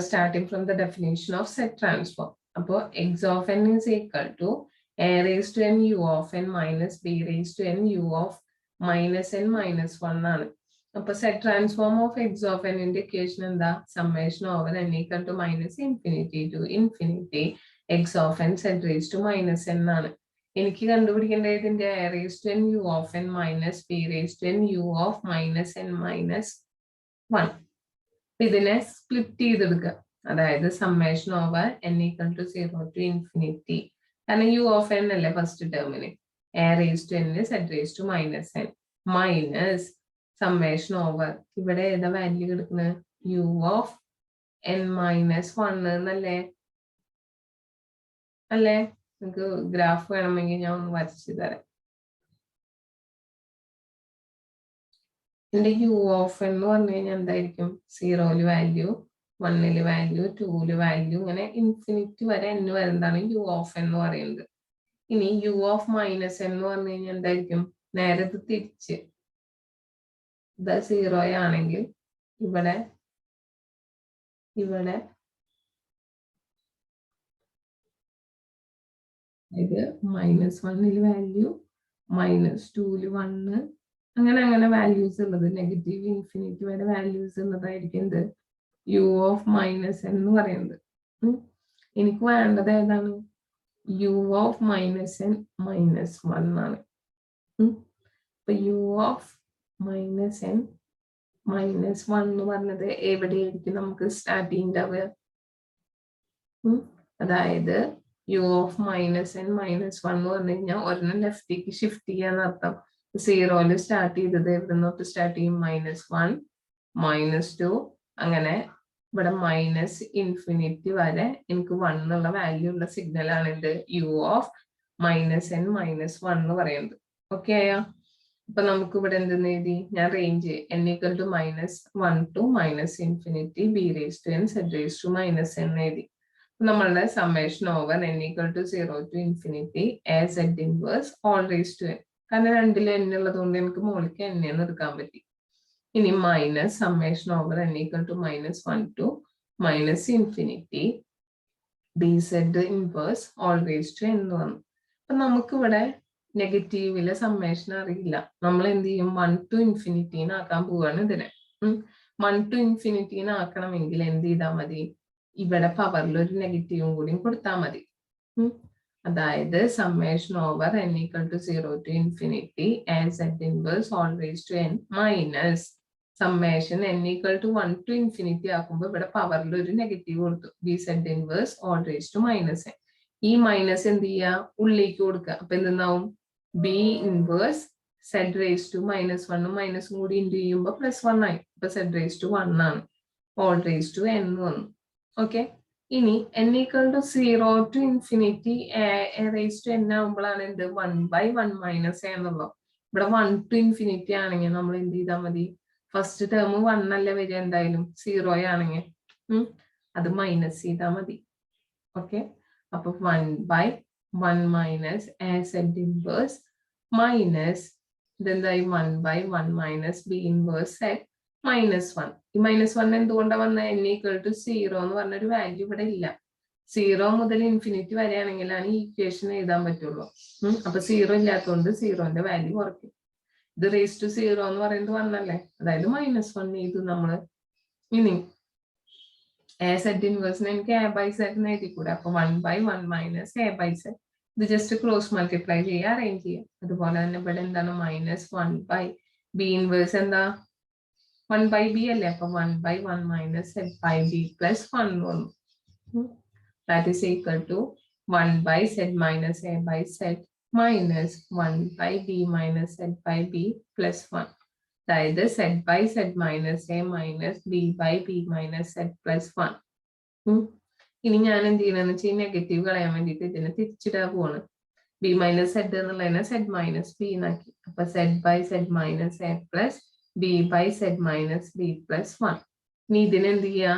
starting from the definition of set transform. Appo x of n is equal to a raised to n u of n minus b raised to n u of minus n minus 1 ആണ്. അപ്പൊ set transform of x of n ന്റെ equation എന്താ? summation over n equal to minus infinity to infinity x of n z raised to minus n ആണ്. എനിക്ക് കണ്ടുപിടിക്കേണ്ടത് ഇതിന്റെ a raised to n u of n minus b raised to n u of minus n minus 1. ഇതിനെ സ്പ്ലിറ്റ് ചെയ്തെടുക്കുക. അതായത് summation over n equal to 0 to infinity. കാരണം u of n അല്ലേ ഫസ്റ്റ് ടേമിന്. a raised to n z raised to minus n minus summation over ഇവിടെ ഏതാ വാല്യൂ എടുക്കുന്നത്? u of n minus 1 എന്നല്ലേ? അല്ലേ? നിങ്ങൾക്ക് ഗ്രാഫ് വേണമെങ്കിൽ ഞാൻ ഒന്ന് വരച്ചു തരാം. എന്റെ u of n എന്ന് പറഞ്ഞു കഴിഞ്ഞാൽ എന്തായിരിക്കും? 0 വാല്യൂ, 1 വാല്യൂ, 2 വാല്യൂ, ഇങ്ങനെ ഇൻഫിനിറ്റി വരെ n വരുന്നതാണ് u of n എന്ന് പറയുന്നത്. ഇനി u of minus n എന്ന് പറഞ്ഞു കഴിഞ്ഞാൽ എന്തായിരിക്കും? നേരെ ഇത് തിരിച്ച് ഇത് 0 ആണെങ്കിൽ ഇവിടെ ഇത് -1 വാല്യൂ, -2 1, അങ്ങനെ വാല്യൂസ് ഉള്ളത് നെഗറ്റീവ് ഇൻഫിനിറ്റി വരെ വാല്യൂസ് ഉള്ളതായിരിക്കും ഇത് u of minus n എന്ന് പറയുന്നത്. എനിക്ക് വേണ്ടത് ഏതാണ്? u of minus n minus 1 ആണ്. അപ്പൊ u of minus n minus 1 എന്ന് പറഞ്ഞത് എവിടെയായിരിക്കും നമുക്ക് സ്റ്റാർട്ട് ചെയ്യുന്നുണ്ടാവുക? അതായത് u of minus n minus 1 എന്ന് പറഞ്ഞു കഴിഞ്ഞാൽ ഒരെണ്ണം ലെഫ്റ്റിലേക്ക് ഷിഫ്റ്റ് ചെയ്യാന്ന് അർത്ഥം. 0 സ്റ്റാർട്ട് ചെയ്തത് എവിടെ നിന്നോട്ട് സ്റ്റാർട്ട് ചെയ്യും? -1 -2 അങ്ങനെ ഇവിടെ മൈനസ് ഇൻഫിനിറ്റി വരെ എനിക്ക് 1 എന്നുള്ള വാല്യൂ ഉള്ള സിഗ്നൽ ആണ് ഇത് u of minus n minus 1 എന്ന് പറയുന്നത്. ഓക്കെ ആയോ? അപ്പൊ നമുക്ക് ഇവിടെ എന്തെന്ന് എഴുതി? ഞാൻ range n equal to -1 to -infinity b raised to n z raised to minus n എഴുതി. നമ്മളുടെ summation over n equal to 0 to infinity a z inverse all raised to n. കാരണം രണ്ടിലും n ഉള്ളത് കൊണ്ട് എനിക്ക് മുകളിലേക്ക് n എന്ന് എടുക്കാൻ പറ്റി. ഇനി minus summation over n equal to -1 to -infinity bz inverse all raised to n എന്ന് വന്നു. അപ്പൊ നമുക്കിവിടെ നെഗറ്റീവിലെ സമ്മേഷൻ അറിയില്ല. നമ്മൾ എന്ത് ചെയ്യും, 1 to infinity ആക്കാൻ പോവാണ് ഇതിനെ. 1 to infinity ആക്കണമെങ്കിൽ എന്ത് ചെയ്താൽ മതി, ഇവിടെ പവറിൽ ഒരു നെഗറ്റീവും കൂടി കൊടുത്താൽ മതി. അതായത് summation over n equal to 0 to infinity as z inverse all raised to n minus summation n equal to 1 to infinity ആക്കുമ്പോൾ ഇവിടെ പവറിൽ ഒരു നെഗറ്റീവ് കൊടുത്തു, bz inverse all raised to minus n. ഈ മൈനസ് എന്ത് ചെയ്യുക, ഉള്ളിലേക്ക് കൊടുക്കുക. അപ്പൊ എന്തെന്നാവും, b inverse z raised to -1 മൈനസും കൂടി ഇൻറ്റു ചെയ്യുമ്പോൾ +1 ആയി. അപ്പൊ z raised to 1 ആണ്, all raised to n വന്നു. ഓക്കെ, ഇനി n equal to 0 to infinity raised to n ആകുമ്പോഴാണ് എന്ത് 1/1 മൈനസ് എന്നുള്ളത്. ഇവിടെ 1 to infinity ആണെങ്കിൽ നമ്മൾ എന്ത് ചെയ്താൽ മതി, ഫസ്റ്റ് ടേം 1 അല്ലേ വരിക, എന്തായാലും 0 ആണെങ്കിൽ അത് മൈനസ് ചെയ്താൽ മതി. ഓക്കെ, അപ്പൊ 1/1 മൈനസ് z ഇൻവേഴ്സ് മൈനസ് ഇതെന്തായി 1/1 മൈനസ് b ഇൻവേഴ്സ് z -1. ഈ -1 എന്തുകൊണ്ടാണ് വന്നത്, n equal to 0 എന്ന് പറഞ്ഞൊരു വാല്യൂ ഇവിടെ ഇല്ല. 0 മുതൽ ഇൻഫിനിറ്റി വരെയാണെങ്കിലാണ് ഈ ഇക്വേഷൻ എഴുതാൻ പറ്റുള്ളൂ. അപ്പൊ 0 ഇല്ലാത്തതുകൊണ്ട് 0ന്റെ വാല്യൂ കുറയ്ക്കും. ഇത് റേസ് ടു 0 എന്ന് പറയുന്നത് 1 അല്ലേ, അതായത് -1 ചെയ്തു നമ്മള്. ഇനി z ഇൻവേഴ്സിന് എനിക്ക് a/z എന്ന് എഴുതിക്കൂടെ, അപ്പൊ 1/1 മൈനസ് a/z. ഇത് ജസ്റ്റ് ക്രോസ് മൾട്ടിപ്ലൈ ചെയ്യുക, അറേഞ്ച് ചെയ്യുക. അതുപോലെ തന്നെ ഇവിടെ എന്താണ് -1/b ഇൻവേഴ്സ് എന്താ 1/b അല്ലേ, അപ്പൊ 1/1 മൈനസ് z/b പ്ലസ് 1 വന്നു. That is equal to 1/z minus a/z minus 1/b minus z/b plus 1. അതായത് z/z minus a minus b/b minus z plus 1. ഇനി ഞാൻ എന്ത് ചെയ്യണമെന്ന് വെച്ചാൽ നെഗറ്റീവ് കളയാൻ വേണ്ടിയിട്ട് ഇതിനെ തിരിച്ചിടാൻ പോവാണ്. b മൈനസ് z എന്നുള്ളതിനെ z മൈനസ് b എന്നാക്കി. അപ്പൊ z/z minus a plus b/z minus b plus 1. ഇനി ഇതിനെന്ത് ചെയ്യാ,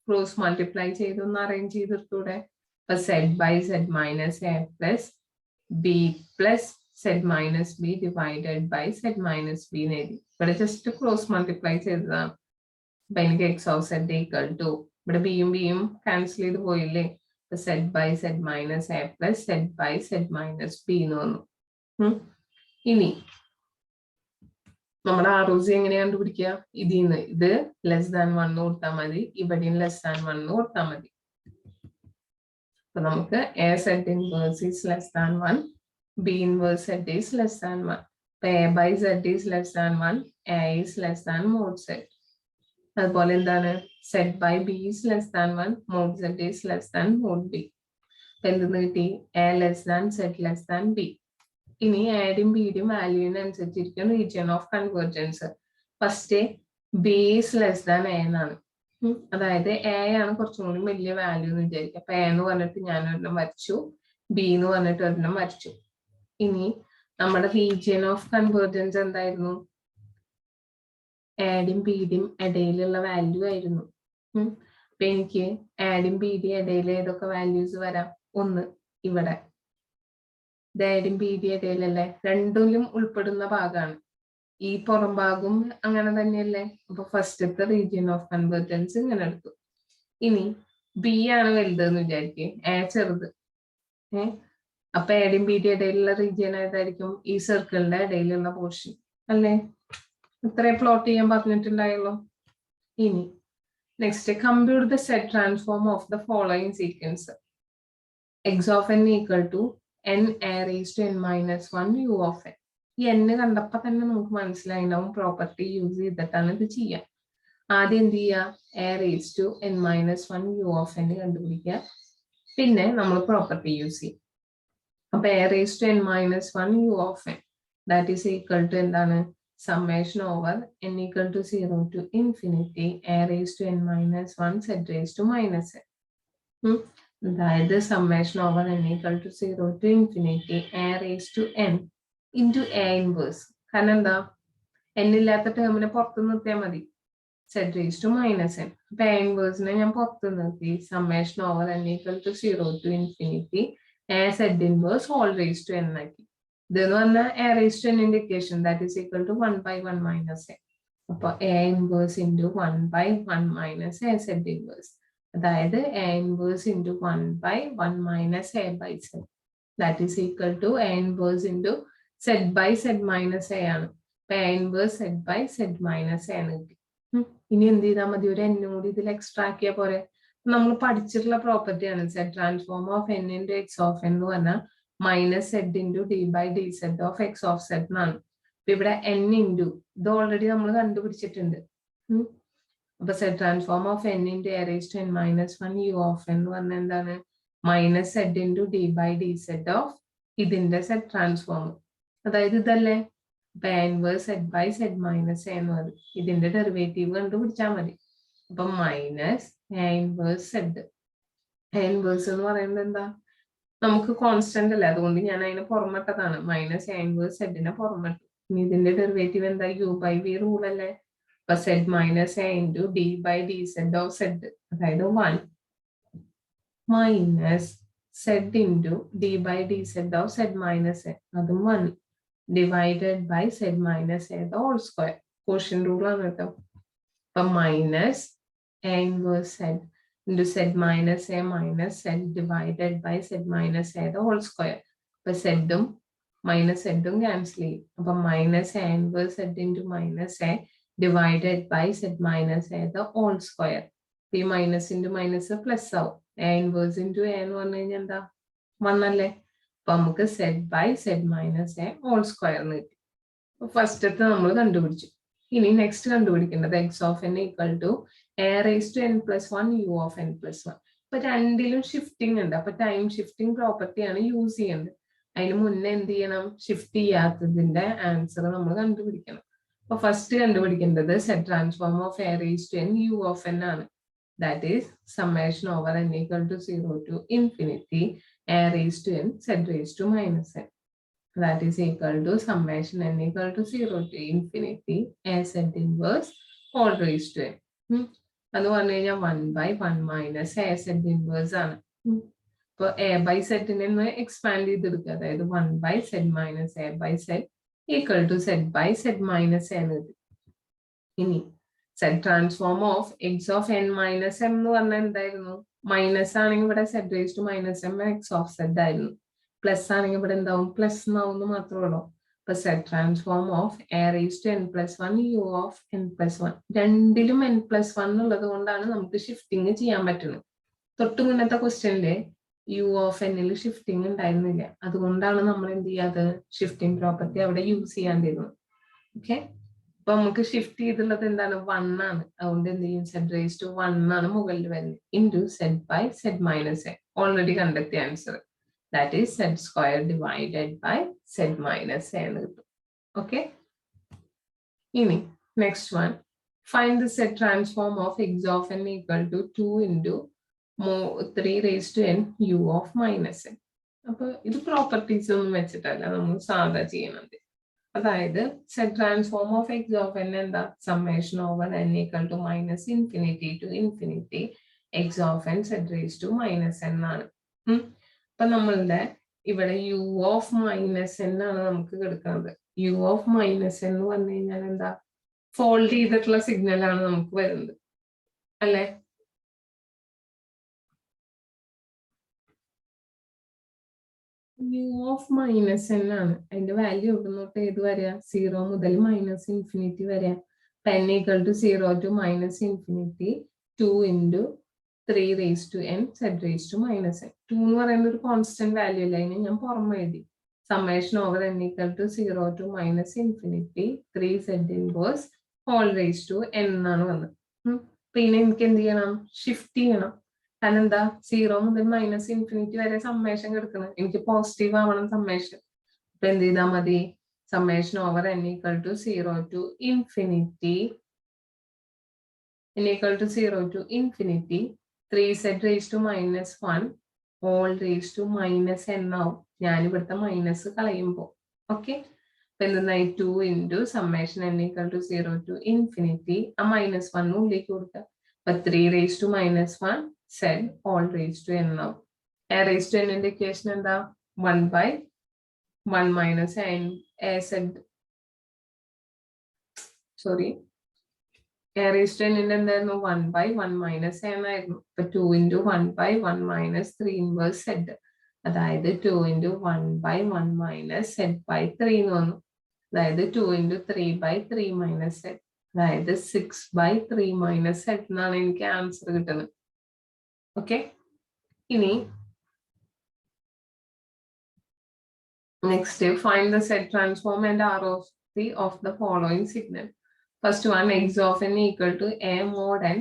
ക്രോസ് മൾട്ടിപ്ലൈ ചെയ്തൊന്ന് അറേഞ്ച് ചെയ്തിട്ടൂടെ. അപ്പൊ z/z minus a plus b plus z minus b divided by z minus b എന്ന് എഴുതി. ഇവിടെ ജസ്റ്റ് ക്രോസ് മൾട്ടിപ്ലൈ ചെയ്തതാണ്. അപ്പൊ എനിക്ക് x of z equal to ഇവിടെ ബിയും ബിയും ക്യാൻസൽ ചെയ്ത് പോയില്ലേ, z/z minus a plus z/z minus b എന്ന് വന്നു. ഇനി നമ്മുടെ ROC എങ്ങനെയാ കണ്ടുപിടിക്കുക, ഇതിന്ന് ഇത് ലെസ് ദാൻ 1 കൊടുത്താൽ മതി, ഇവിടെയും ലെസ് ദാൻ 1 കൊടുത്താൽ മതി. അപ്പൊ നമുക്ക് a/z inverse is less than 1, b inverse z is less than 1. അപ്പൊ a/z is less than 1, a is less than mod z. അതുപോലെ എന്താണ് z/b is less than 1, mod z is less than mod b. അപ്പൊ എന്തെന്ന് കിട്ടി, a less than z less than b. ഇനി ആഡും ബിയുടെയും വാല്യൂവിനനുസരിച്ചിരിക്കും region of convergence. First b is less than a എന്നാണ്. അതായത് എ ആണ് കുറച്ചും കൂടി വലിയ വാല്യൂ എന്ന് വിചാരിക്കുക. അപ്പൊ എ എന്ന് പറഞ്ഞിട്ട് ഞാൻ ഒരെണ്ണം വരച്ചു, ബി എന്ന് പറഞ്ഞിട്ട് ഒരെണ്ണം വരച്ചു. ഇനി നമ്മുടെ റീജിയൻ ഓഫ് കൺവേർജൻസ് എന്തായിരുന്നു, ആഡും ബിയുടെയും ഇടയിലുള്ള വാല്യൂ ആയിരുന്നു. അപ്പൊ എനിക്ക് ആഡും ബിയുടെയും ഇടയിൽ ഏതൊക്കെ വാല്യൂസ് വരാം, ഒന്ന് ഇവിടെ ആഡും ബിയുടെയും ഇടയിലല്ലേ, രണ്ടിലും ഉൾപ്പെടുന്ന ഭാഗമാണ്. ഈ പുറം ഭാഗവും അങ്ങനെ തന്നെയല്ലേ. അപ്പൊ ഫസ്റ്റത്തെ റീജിയൻ ഓഫ് കൺവേർജൻസ് ഇങ്ങനെ എടുത്തു. ഇനി ബി ആണ് വലുത് എന്ന് വിചാരിക്കേ, എ ചെറുത്. അപ്പൊ ആഡും ബിയുടെയും ഇടയിലുള്ള റീജിയൻ ഏതായിരിക്കും, ഈ സർക്കിളിന്റെ ഇടയിലുള്ള പോർഷൻ അല്ലേ. ഇത്രേ പ്ലോട്ട് ചെയ്യാൻ പറഞ്ഞിട്ടുണ്ടായല്ലോ. ഇനി next compute the set transform of the following sequence. x of n equal to n a raised to n minus 1 u of n. ഈ n കണ്ടപ്പോ തന്നെ നമുക്ക് മനസ്സിലായിണ്ടാവും പ്രോപ്പർട്ടി യൂസ് ചെയ്തിട്ടാണ് ഇത് ചെയ്യാം. ആദ്യം എന്ത് ചെയ്യുക, a raised to n minus 1 u of n കണ്ടുപിടിക്കുക, പിന്നെ നമ്മൾ പ്രോപ്പർട്ടി യൂസ് ചെയ്യും. അപ്പൊ a raised to n minus 1 u of n that is equal to എന്താണ്, summation over n equal to 0 to infinity a raised to n minus 1 z raised to minus n. അതായത് summation over n equal to 0 to infinity a raised to n into a inverse. കാരണം എന്താ, n ഇല്ലാത്ത ടേമിനെ പുറത്ത് നിർത്തിയാൽ മതി, z raised to minus n. അപ്പൊ a inverse ഞാൻ പുറത്ത് നിർത്തി, summation over n equal to 0 to infinity a z inverse all raised to n ആക്കി. ഇതെന്ന് പറഞ്ഞാൽ a raised to n ന്റെ equation that is equal to 1/1 minus a. അപ്പൊ a inverse into 1/1 minus a z inverse. അതായത് a inverse into 1/1 minus a by z. That is equal to a inverse into z by z minus a ആണ്. അപ്പൊ a inverse z by z minus a ആണ് കിട്ടി. ഇനി എന്ത് ചെയ്താൽ മതി? ഒരു എൻ കൂടി ഇതിൽ എക്സ്ട്രാ ആക്കിയാൽ പോരെ. നമ്മൾ പഠിച്ചിട്ടുള്ള പ്രോപ്പർട്ടിയാണ് z transform of n into x of n എന്ന് പറഞ്ഞാൽ minus z into d by d z of x of z എന്നാണ്. അപ്പൊ ഇവിടെ എൻ ഇൻറ്റു ഇത് ഓൾറെഡി നമ്മൾ കണ്ടുപിടിച്ചിട്ടുണ്ട്. അപ്പൊ z transform of n into a raise to n minus one u of n എന്ന് പറഞ്ഞാൽ എന്താണ്? Minus z into d by d z of ഇതിന്റെ സെഡ് ട്രാൻസ്ഫോം. അതായത് ഇതല്ലേ? അപ്പൊ a inverse z by z minus a എന്ന് പറയും. ഇതിന്റെ ഡെറിവേറ്റീവ് കണ്ടുപിടിച്ചാൽ മതി. അപ്പൊ minus a inverse z. A inverse എന്ന് പറയുന്നത് എന്താ? നമുക്ക് കോൺസ്റ്റന്റ് അല്ലേ, അതുകൊണ്ട് ഞാൻ അതിനെ പുറമിട്ടതാണ്. മൈനസ് എ ഇൻവേഴ്സ് സെഡിനെ പുറമിട്ടു. ഇനി ഇതിന്റെ ഡെറിവേറ്റീവ് എന്താ? യു ബൈ വി റൂൾ അല്ലേ? അപ്പൊ z minus a into d by d z of z, അതായത് 1 minus z into d by d z of z minus a, അതും 1 divided by z minus a whole square. Quotient rule ആണ് കേട്ടോ. അപ്പൊ minus a inverse z into z minus a minus z divided by z minus a the whole square. അപ്പൊ z minus z cancel ചെയ്യും. അപ്പൊ minus a inverse z into minus a divided by z minus a the whole square. ഈ മൈനസ് ഇൻറ്റു മൈനസ് പ്ലസ് ആവും. a inverse into a എന്ന് പറഞ്ഞു കഴിഞ്ഞാൽ എന്താ? 1 അല്ലേ? അപ്പൊ നമുക്ക് z by z minus a whole square എന്ന് കിട്ടി. അപ്പൊ ഫസ്റ്റത്തെ നമ്മൾ കണ്ടുപിടിച്ചു. ഇനി നെക്സ്റ്റ് കണ്ടുപിടിക്കേണ്ടത് x of n equal to a raise to n plus one u of n plus one. അപ്പൊ രണ്ടിലും ഷിഫ്റ്റിംഗ് ഉണ്ട്. അപ്പൊ ടൈം ഷിഫ്റ്റിംഗ് പ്രോപ്പർട്ടിയാണ് യൂസ് ചെയ്യേണ്ടത്. അതിന് മുന്നേ എന്ത് ചെയ്യണം? ഷിഫ്റ്റ് ചെയ്യാത്തതിന്റെ ആൻസർ നമ്മൾ കണ്ടുപിടിക്കണം. അപ്പൊ ഫസ്റ്റ് കണ്ടുപിടിക്കേണ്ടത് z transform of a raise to n u of n ആണ്. That is summation over n equal to 0 to infinity a raise to n z raise to minus n. That is equal to summation n equal to 0 to infinity a z inverse whole raised to n. അത് പറഞ്ഞു കഴിഞ്ഞാൽ 1 by 1 minus a z inverse ആണ്. ഇപ്പൊ a by z നെ എക്സ്പാൻഡ് ചെയ്തെടുക്കുക. അതായത് 1 by z minus a by z equal to z by z minus a എന്ന് കിട്ടും. ഇനി z transform of x of n minus m എന്ന് പറഞ്ഞാൽ എന്തായിരുന്നു? മൈനസ് ആണെങ്കിൽ ഇവിടെ z raised to minus m x of z ആയിരുന്നു. പ്ലസ് ആണെങ്കിൽ ഇവിടെ എന്താവും? പ്ലസ് എന്നാവുന്നു മാത്രമേ ഉള്ളൂ. അപ്പൊ z transform of a raise to n plus one u of n plus one. രണ്ടിലും എൻ പ്ലസ് വൺ ഉള്ളത് കൊണ്ടാണ് നമുക്ക് ഷിഫ്റ്റിംഗ് ചെയ്യാൻ പറ്റുന്നത്. തൊട്ട് മുന്നത്തെ ക്വസ്റ്റ്യനില് യു ഓഫ് എന്നിൽ ഷിഫ്റ്റിംഗ് ഉണ്ടായിരുന്നില്ല. അതുകൊണ്ടാണ് നമ്മൾ എന്ത് ചെയ്യാതെ ഷിഫ്റ്റിംഗ് പ്രോപ്പർട്ടി അവിടെ യൂസ് ചെയ്യാണ്ടിരുന്നത്. ഓക്കെ, അപ്പൊ നമുക്ക് ഷിഫ്റ്റ് ചെയ്തുള്ളത് എന്താണ്? 1 ആണ്. അതുകൊണ്ട് എന്ത് ചെയ്യും? സെഡ് റേസ് ടു 1 ആണ് മുകളിൽ വരുന്നത്. Into z by z minus a, already കണ്ടെത്തിയ answer. That is z square divided by z minus a. Okay. Ini next one. Find the z transform of x of n equal to 2 into 3 raised to n u of minus n. അപ്പോൾ ഇത് പ്രോപ്പർട്ടീസ് ഒന്നും വെച്ചിട്ടല്ല നമ്മൾ സാധാ ചെയ്യുന്നത്. അതായത് z transform of x of n എന്താ? Summation over n equal to minus infinity to infinity x of n z raised to minus n ആണ്. അപ്പൊ നമ്മളുടെ ഇവിടെ യു ഓഫ് മൈനസ് എൻ ആണ് നമുക്ക് കിടക്കുന്നത്. യു ഓഫ് മൈനസ് എന്ന് പറഞ്ഞു കഴിഞ്ഞാൽ എന്താ? ഫോൾഡ് ചെയ്തിട്ടുള്ള സിഗ്നൽ ആണ് നമുക്ക് വരുന്നത് അല്ലെ? യു ഓഫ് മൈനസ് എൻ ആണ്. അതിന്റെ വാല്യൂ ഇവിടെ തൊട്ട് ഏത് വരെയാ? 0 മുതൽ മൈനസ് ഇൻഫിനിറ്റി വരെയാ. n equal to 0 to minus infinity 2 into 3 raised to n z raised to minus n. 2 എന്ന് പറയുന്ന ഒരു കോൺസ്റ്റന്റ് വാല്യൂ അല്ല, അതിനെ ഞാൻ പുറമെ എഴുതി. Summation over n equal to 0 to minus infinity 3 z inverse whole raised to n എന്നാണ് വന്നത്. പിന്നെ എനിക്ക് എന്ത് ചെയ്യണം? ഷിഫ്റ്റ് ചെയ്യണം. കാരണം എന്താ? 0 മുതൽ മൈനസ് ഇൻഫിനിറ്റി വരെ സമ്മേഷൻ കിടക്കണം. എനിക്ക് പോസിറ്റീവ് ആവണം സമ്മേഷൻ. അപ്പൊ എന്ത് ചെയ്താൽ മതി? Summation over n equal to 0 to infinity n equal to 0 to infinity 3z raised to minus 1 all raised to minus n ആവും. ഞാൻ ഇവിടുത്തെ മൈനസ് കളയുമ്പോൾ. ഓക്കെ, അപ്പൊ എന്തായി? 2 into summation n equal to 0 to infinity ആ മൈനസ് 1 ഉള്ളിലേക്ക് കൊടുക്കുക. അപ്പൊ 3 raised to minus 1 z all raised to n ആവും. a raised to n ന്റെ ഇക്വേഷൻ എന്താ? 1 by 1 minus a z sorry a raised to n എന്തായിരുന്നു? 1 by 1 minus n ആയിരുന്നു. അപ്പൊ 2 into 1 by 1 minus 3 inverse z. അതായത് 2 into 1 by 1 minus z by 3 എന്ന് വന്നു. അതായത് 2 into 3 by 3 minus z. അതായത് 6 by 3 minus z എന്നാണ് എനിക്ക് ആൻസർ കിട്ടുന്നത്. ഓക്കെ, ഇനി next, find the Z transform and ROC of the following signal. First one, x of n equal to a mod n,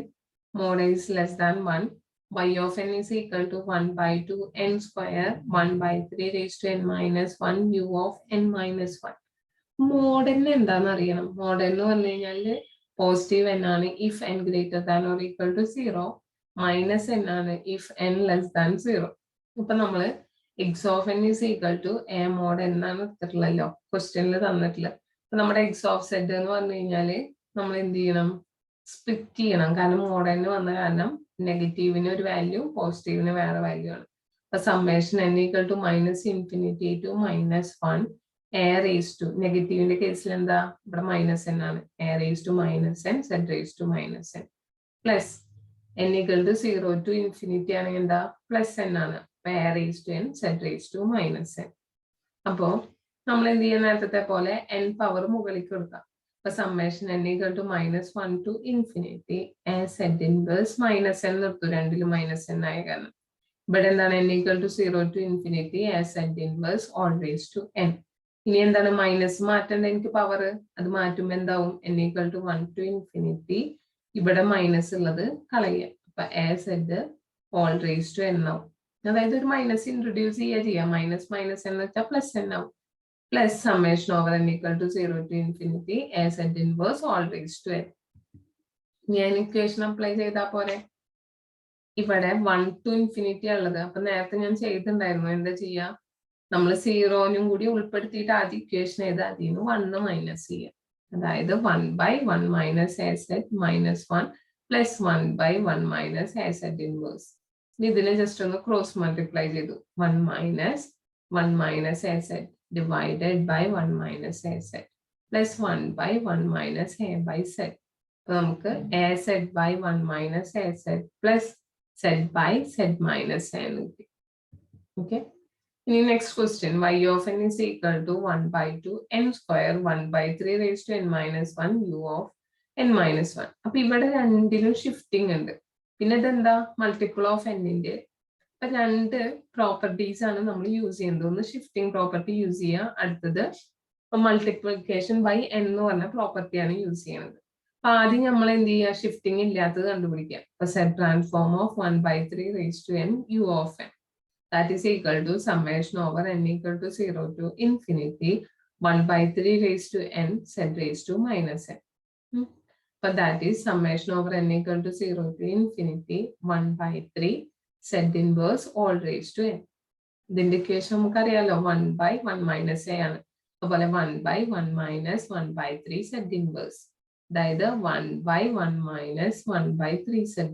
mod is less than 1, y of n is equal to 1 by 2 n square, 1 by 3 raised to n minus 1 u of n minus 1. Mod n എന്താണെന്ന് അറിയണം. mod n എന്ന് പറഞ്ഞു കഴിഞ്ഞാൽ പോസിറ്റീവ് n ആണ് if n greater than or equal to 0, minus n ആണ് if n less than 0. ഇപ്പൊ നമ്മള് x of n is equal to a mod n എന്നാണ് എടുത്തിട്ടുള്ളല്ലോ, ക്വസ്റ്റ്യനിൽ തന്നിട്ടില്ല. അപ്പൊ നമ്മുടെ x of z എന്ന് പറഞ്ഞു കഴിഞ്ഞാല് നമ്മൾ എന്ത് ചെയ്യണം, സ്പ്ലിറ്റ് ചെയ്യണം. കാരണം mod n വന്ന കാരണം നെഗറ്റീവിന് ഒരു വാല്യൂ, പോസിറ്റീവിന് വേറെ വാല്യൂ ആണ്. അപ്പൊ summation n equal to minus infinity to minus 1 a raised to, നെഗറ്റീവിന്റെ കേസിൽ എന്താ, ഇവിടെ മൈനസ് n ആണ്, a raised to minus n z raised to minus n plus n equal to 0 to infinity ആണെങ്കിൽ എന്താ, പ്ലസ് n ആണ്, a raised to n z raised to minus n. അപ്പോ നമ്മൾ എന്ത് ചെയ്യുന്ന നേരത്തെ പോലെ n പവർ മുകളിലേക്ക് കൊടുക്കാം. അപ്പൊ summation n equal to minus 1 to infinity a z inverse minus n നിർത്തും, രണ്ടിലും മൈനസ് n ആയ കാരണം. ഇവിടെ എന്താണ് n equal to 0 to infinity a z inverse whole raise to n. ഇനി എന്താണ് മൈനസ് മാറ്റേണ്ട എനിക്ക് പവർ, അത് മാറ്റുമ്പോൾ എന്താവും, n equal to 1 to infinity, ഇവിടെ മൈനസ് ഉള്ളത് കളയുക, അപ്പൊ a z whole raise to n ആവും. അതായത് ഒരു മൈനസ് ഇൻട്രൊഡ്യൂസ് ചെയ്യാം, മൈനസ് മൈനസ് എന്ന് വെച്ചാൽ പ്ലസ് n ആവും, plus summation over n equal to 0 to infinity a z inverse whole raise to n. ഞാൻ ഇക്വേഷൻ അപ്ലൈ ചെയ്താൽ പോരെ, ഇവിടെ 1 ടു ഇൻഫിനിറ്റി ഉള്ളത്. അപ്പൊ നേരത്തെ ഞാൻ ചെയ്തിട്ടുണ്ടായിരുന്നു, എന്താ ചെയ്യാ, നമ്മൾ 0നും കൂടി ഉൾപ്പെടുത്തിയിട്ട് ആദ്യം ഇക്വേഷൻ ചെയ്താൽ അതിൽ നിന്ന് 1 മൈനസ് ചെയ്യാം. അതായത് 1 by 1 minus a z minus 1 plus 1 by 1 minus a z inverse. ഇതിനെ ജസ്റ്റ് ഒന്ന് ക്രോസ് മൾട്ടിപ്ലൈ ചെയ്തു, 1 minus 1 minus a z divided by 1 minus a z plus 1 by 1 minus a by z. അപ്പൊ നമുക്ക് a z by 1 minus a z plus z by z minus a കിട്ടി. ഓക്കെ, ഇനി next question, y of n is equal to 1 by 2 n square 1 by 3 raised to n minus 1 u of n minus 1. അപ്പൊ ഇവിടെ രണ്ടിലും ഷിഫ്റ്റിംഗ് ഉണ്ട്. പിന്നെ ഇതെന്താ, മൾട്ടിപ്പിൾ ഓഫ് എന്നിന്റെ. അപ്പൊ രണ്ട് പ്രോപ്പർട്ടീസ് ആണ് നമ്മൾ യൂസ് ചെയ്യുന്നത്. ഒന്ന് ഷിഫ്റ്റിംഗ് പ്രോപ്പർട്ടി യൂസ് ചെയ്യുക, അടുത്തത് മൾട്ടിപ്ലിക്കേഷൻ ബൈ n എന്ന് പറഞ്ഞ പ്രോപ്പർട്ടിയാണ് യൂസ് ചെയ്യുന്നത്. അപ്പൊ ആദ്യം നമ്മൾ എന്ത് ചെയ്യുക, ഷിഫ്റ്റിംഗ് ഇല്ലാത്തത് കണ്ടുപിടിക്കുക. അപ്പൊ z transform of 1 by 3 raised to n u of n, that is equal to summation over n equal to 0 to infinity 1 by 3 raised to n z raised to minus n. But that is summation over n equal to 0 to infinity 1 by 3 z inverse all raised to n. ഇതിന്റെ ഇക്വേഷൻ നമുക്കറിയാലോ, 1 by 1 minus a ആണ്. അതുപോലെ 1 by 1 minus 1 by 3 z inverse, അതായത് 1 by 1 minus 1 by 3 z.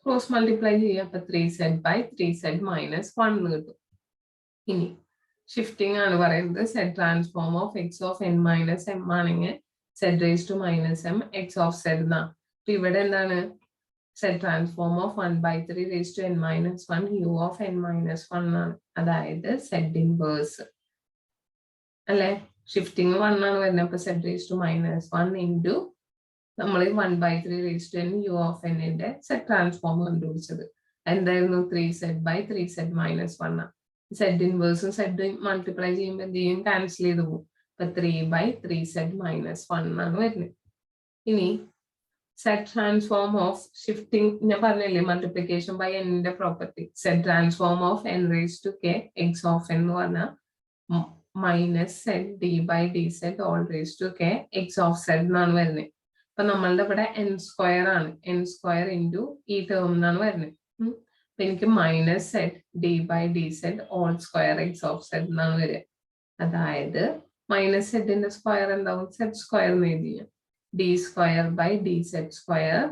Cross multiply ചെയ്യുക, അപ്പൊ 3z by 3z മൈനസ് 1 കിട്ടും. ഇനി ഷിഫ്റ്റിംഗ് ആണ് പറയുന്നത്, set transform of x of n minus m ആണെങ്കിൽ z raise to minus m x of z എന്നാ. അപ്പൊ ഇവിടെ എന്താണ്, set transform of 1 by 3 raise to n minus 1 u of n minus 1 ആണ്, അതായത് z ഇൻവേഴ്സ് അല്ലെ. ഷിഫ്റ്റിംഗ് 1 ആണ് വരുന്നത്, അപ്പൊ z raise to minus 1 into നമ്മൾ 1 by 3 raised to n u of n ന്റെ സെറ്റ് ട്രാൻസ്ഫോം കണ്ടുപിടിച്ചത് എന്തായിരുന്നു, 3z by 3z മൈനസ് 1 ആണ്. z ഇൻവേഴ്സും z മൾട്ടിപ്ലൈ ചെയ്യുമ്പോൾ എന്ത് ചെയ്യും, ക്യാൻസൽ ചെയ്ത് പോകും. അപ്പൊ 3 by 3z മൈനസ് 1 ആണ് വരുന്നത്. ഇനി സെറ്റ് ട്രാൻസ്ഫോം ഓഫ് ഷിഫ്റ്റിംഗ് ഞാൻ പറഞ്ഞില്ലേ, മൾട്ടിപ്ലിക്കേഷൻ ബൈ n ന്റെ property. Set transform of n raised to k x of n എന്ന് പറഞ്ഞാൽ minus z d by dz all raised to k x of z എന്നാണ് വരുന്നത്. അപ്പൊ നമ്മളുടെ ഇവിടെ n സ്ക്വയർ ആണ്, n സ്ക്വയർ ഇൻറ്റു ഈ ടേം എന്നാണ് വരുന്നത്. അപ്പൊ എനിക്ക് minus z d by dz whole square x of z എന്നാണ് വരിക. അതായത് മൈനസ് സെഡിന്റെ സ്ക്വയർ എന്താവും, z സ്ക്വയർ എന്ന് എഴുതി, d square by dz square.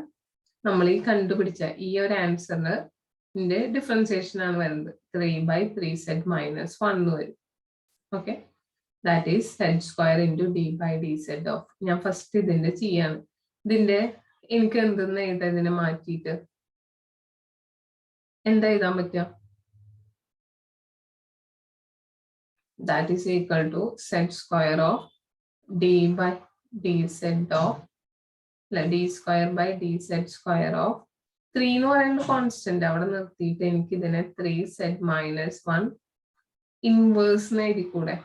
നമ്മൾ ഈ കണ്ടുപിടിച്ച ഈ ഒരു ആൻസറിന്റെ ഡിഫറൻസിയേഷൻ ആണ് വരുന്നത്, 3 by 3z മൈനസ് 1 എന്ന് വരും. Okay, that is z square into d by dz of. ഞാൻ ഫസ്റ്റ് ഇതിന്റെ ചെയ്യാണ്. ഇതിന്റെ എനിക്ക് എന്തെന്ന് എഴുതാം, ഇതിനെ മാറ്റിയിട്ട് എന്താ എഴുതാൻ പറ്റുക, that is equal to z square of d by dz of d square by dz square of 3 എന്ന് പറയുന്നത് കോൺസ്റ്റന്റ് അവിടെ നിർത്തിയിട്ട് എനിക്ക് ഇതിനെ 3z minus 1 ഇൻവേഴ്സ് എഴുതി കൂടെ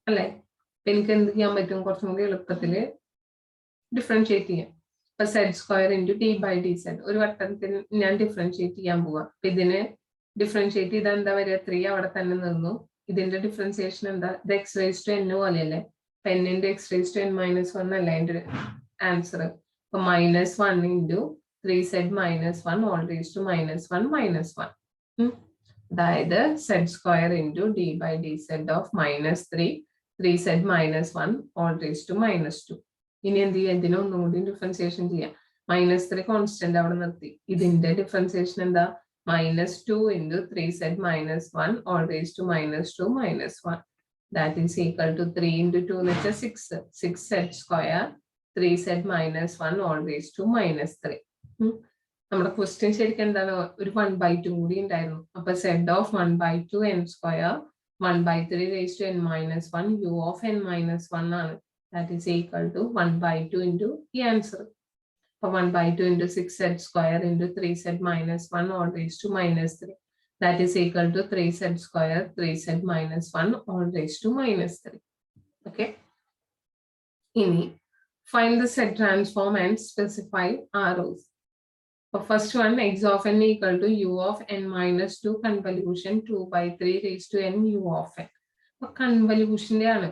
അല്ലെ. എനിക്ക് എന്ത് ചെയ്യാൻ പറ്റും, കുറച്ചും കൂടി എളുപ്പത്തില് ഡിഫറൻഷിയേറ്റ് ചെയ്യാം. ഇപ്പൊ z square into d by dz ഒരു വട്ടത്തിൽ ഞാൻ ഡിഫറൻഷിയേറ്റ് ചെയ്യാൻ പോവാം. അപ്പൊ ഇതിന് ഡിഫറൻഷിയേറ്റ് ചെയ്താൽ എന്താ വരിക, 3 അവിടെ തന്നെ നിന്നു. ഇതിന്റെ ഡിഫറൻസിയേഷൻ എന്താ, ഇത് x raised to n പോലെയല്ലേ, n into x raised to n minus 1 അല്ല അതിന്റെ ആൻസർ. അപ്പൊ -1 into 3z minus 1 all raised to -1 minus 1. അതായത് z square into d by dz of -3z minus 1 all raised to -2. ഇനി എന്ത് ചെയ്യാം, ഇതിനെ ഒന്നും കൂടി ഡിഫറൻസിയേഷൻ ചെയ്യാം. -3 കോൺസ്റ്റന്റ് അവിടെ നിർത്തി. ഇതിന്റെ ഡിഫറൻസിയേഷൻ എന്താ, -2 into 3z minus 1 all raised to -2 minus 1. That is equal to 3 into 2 എന്ന് വെച്ചാൽ 6z square 3z minus 1 all raised to -3. നമ്മുടെ ക്വസ്റ്റ്യൻ ശരിക്കും എന്താണ്, ഒരു 1/2 കൂടി ഉണ്ടായിരുന്നു. അപ്പൊ z of 1/2 n square 1/3 raised to n minus 1 u of n minus 1 ആണ്. That is equal to 1/2 into the answer. So 1/2 into 6z square into 3z minus 1 all raised to -3. That is equal to 3z square 3z minus 1 all raised to -3. Okay. Ini find the set transform and specify arrows. So first one, x of n equal to u of n minus 2 convolution 2/3 raised to n u of n. So convolution ആണ്.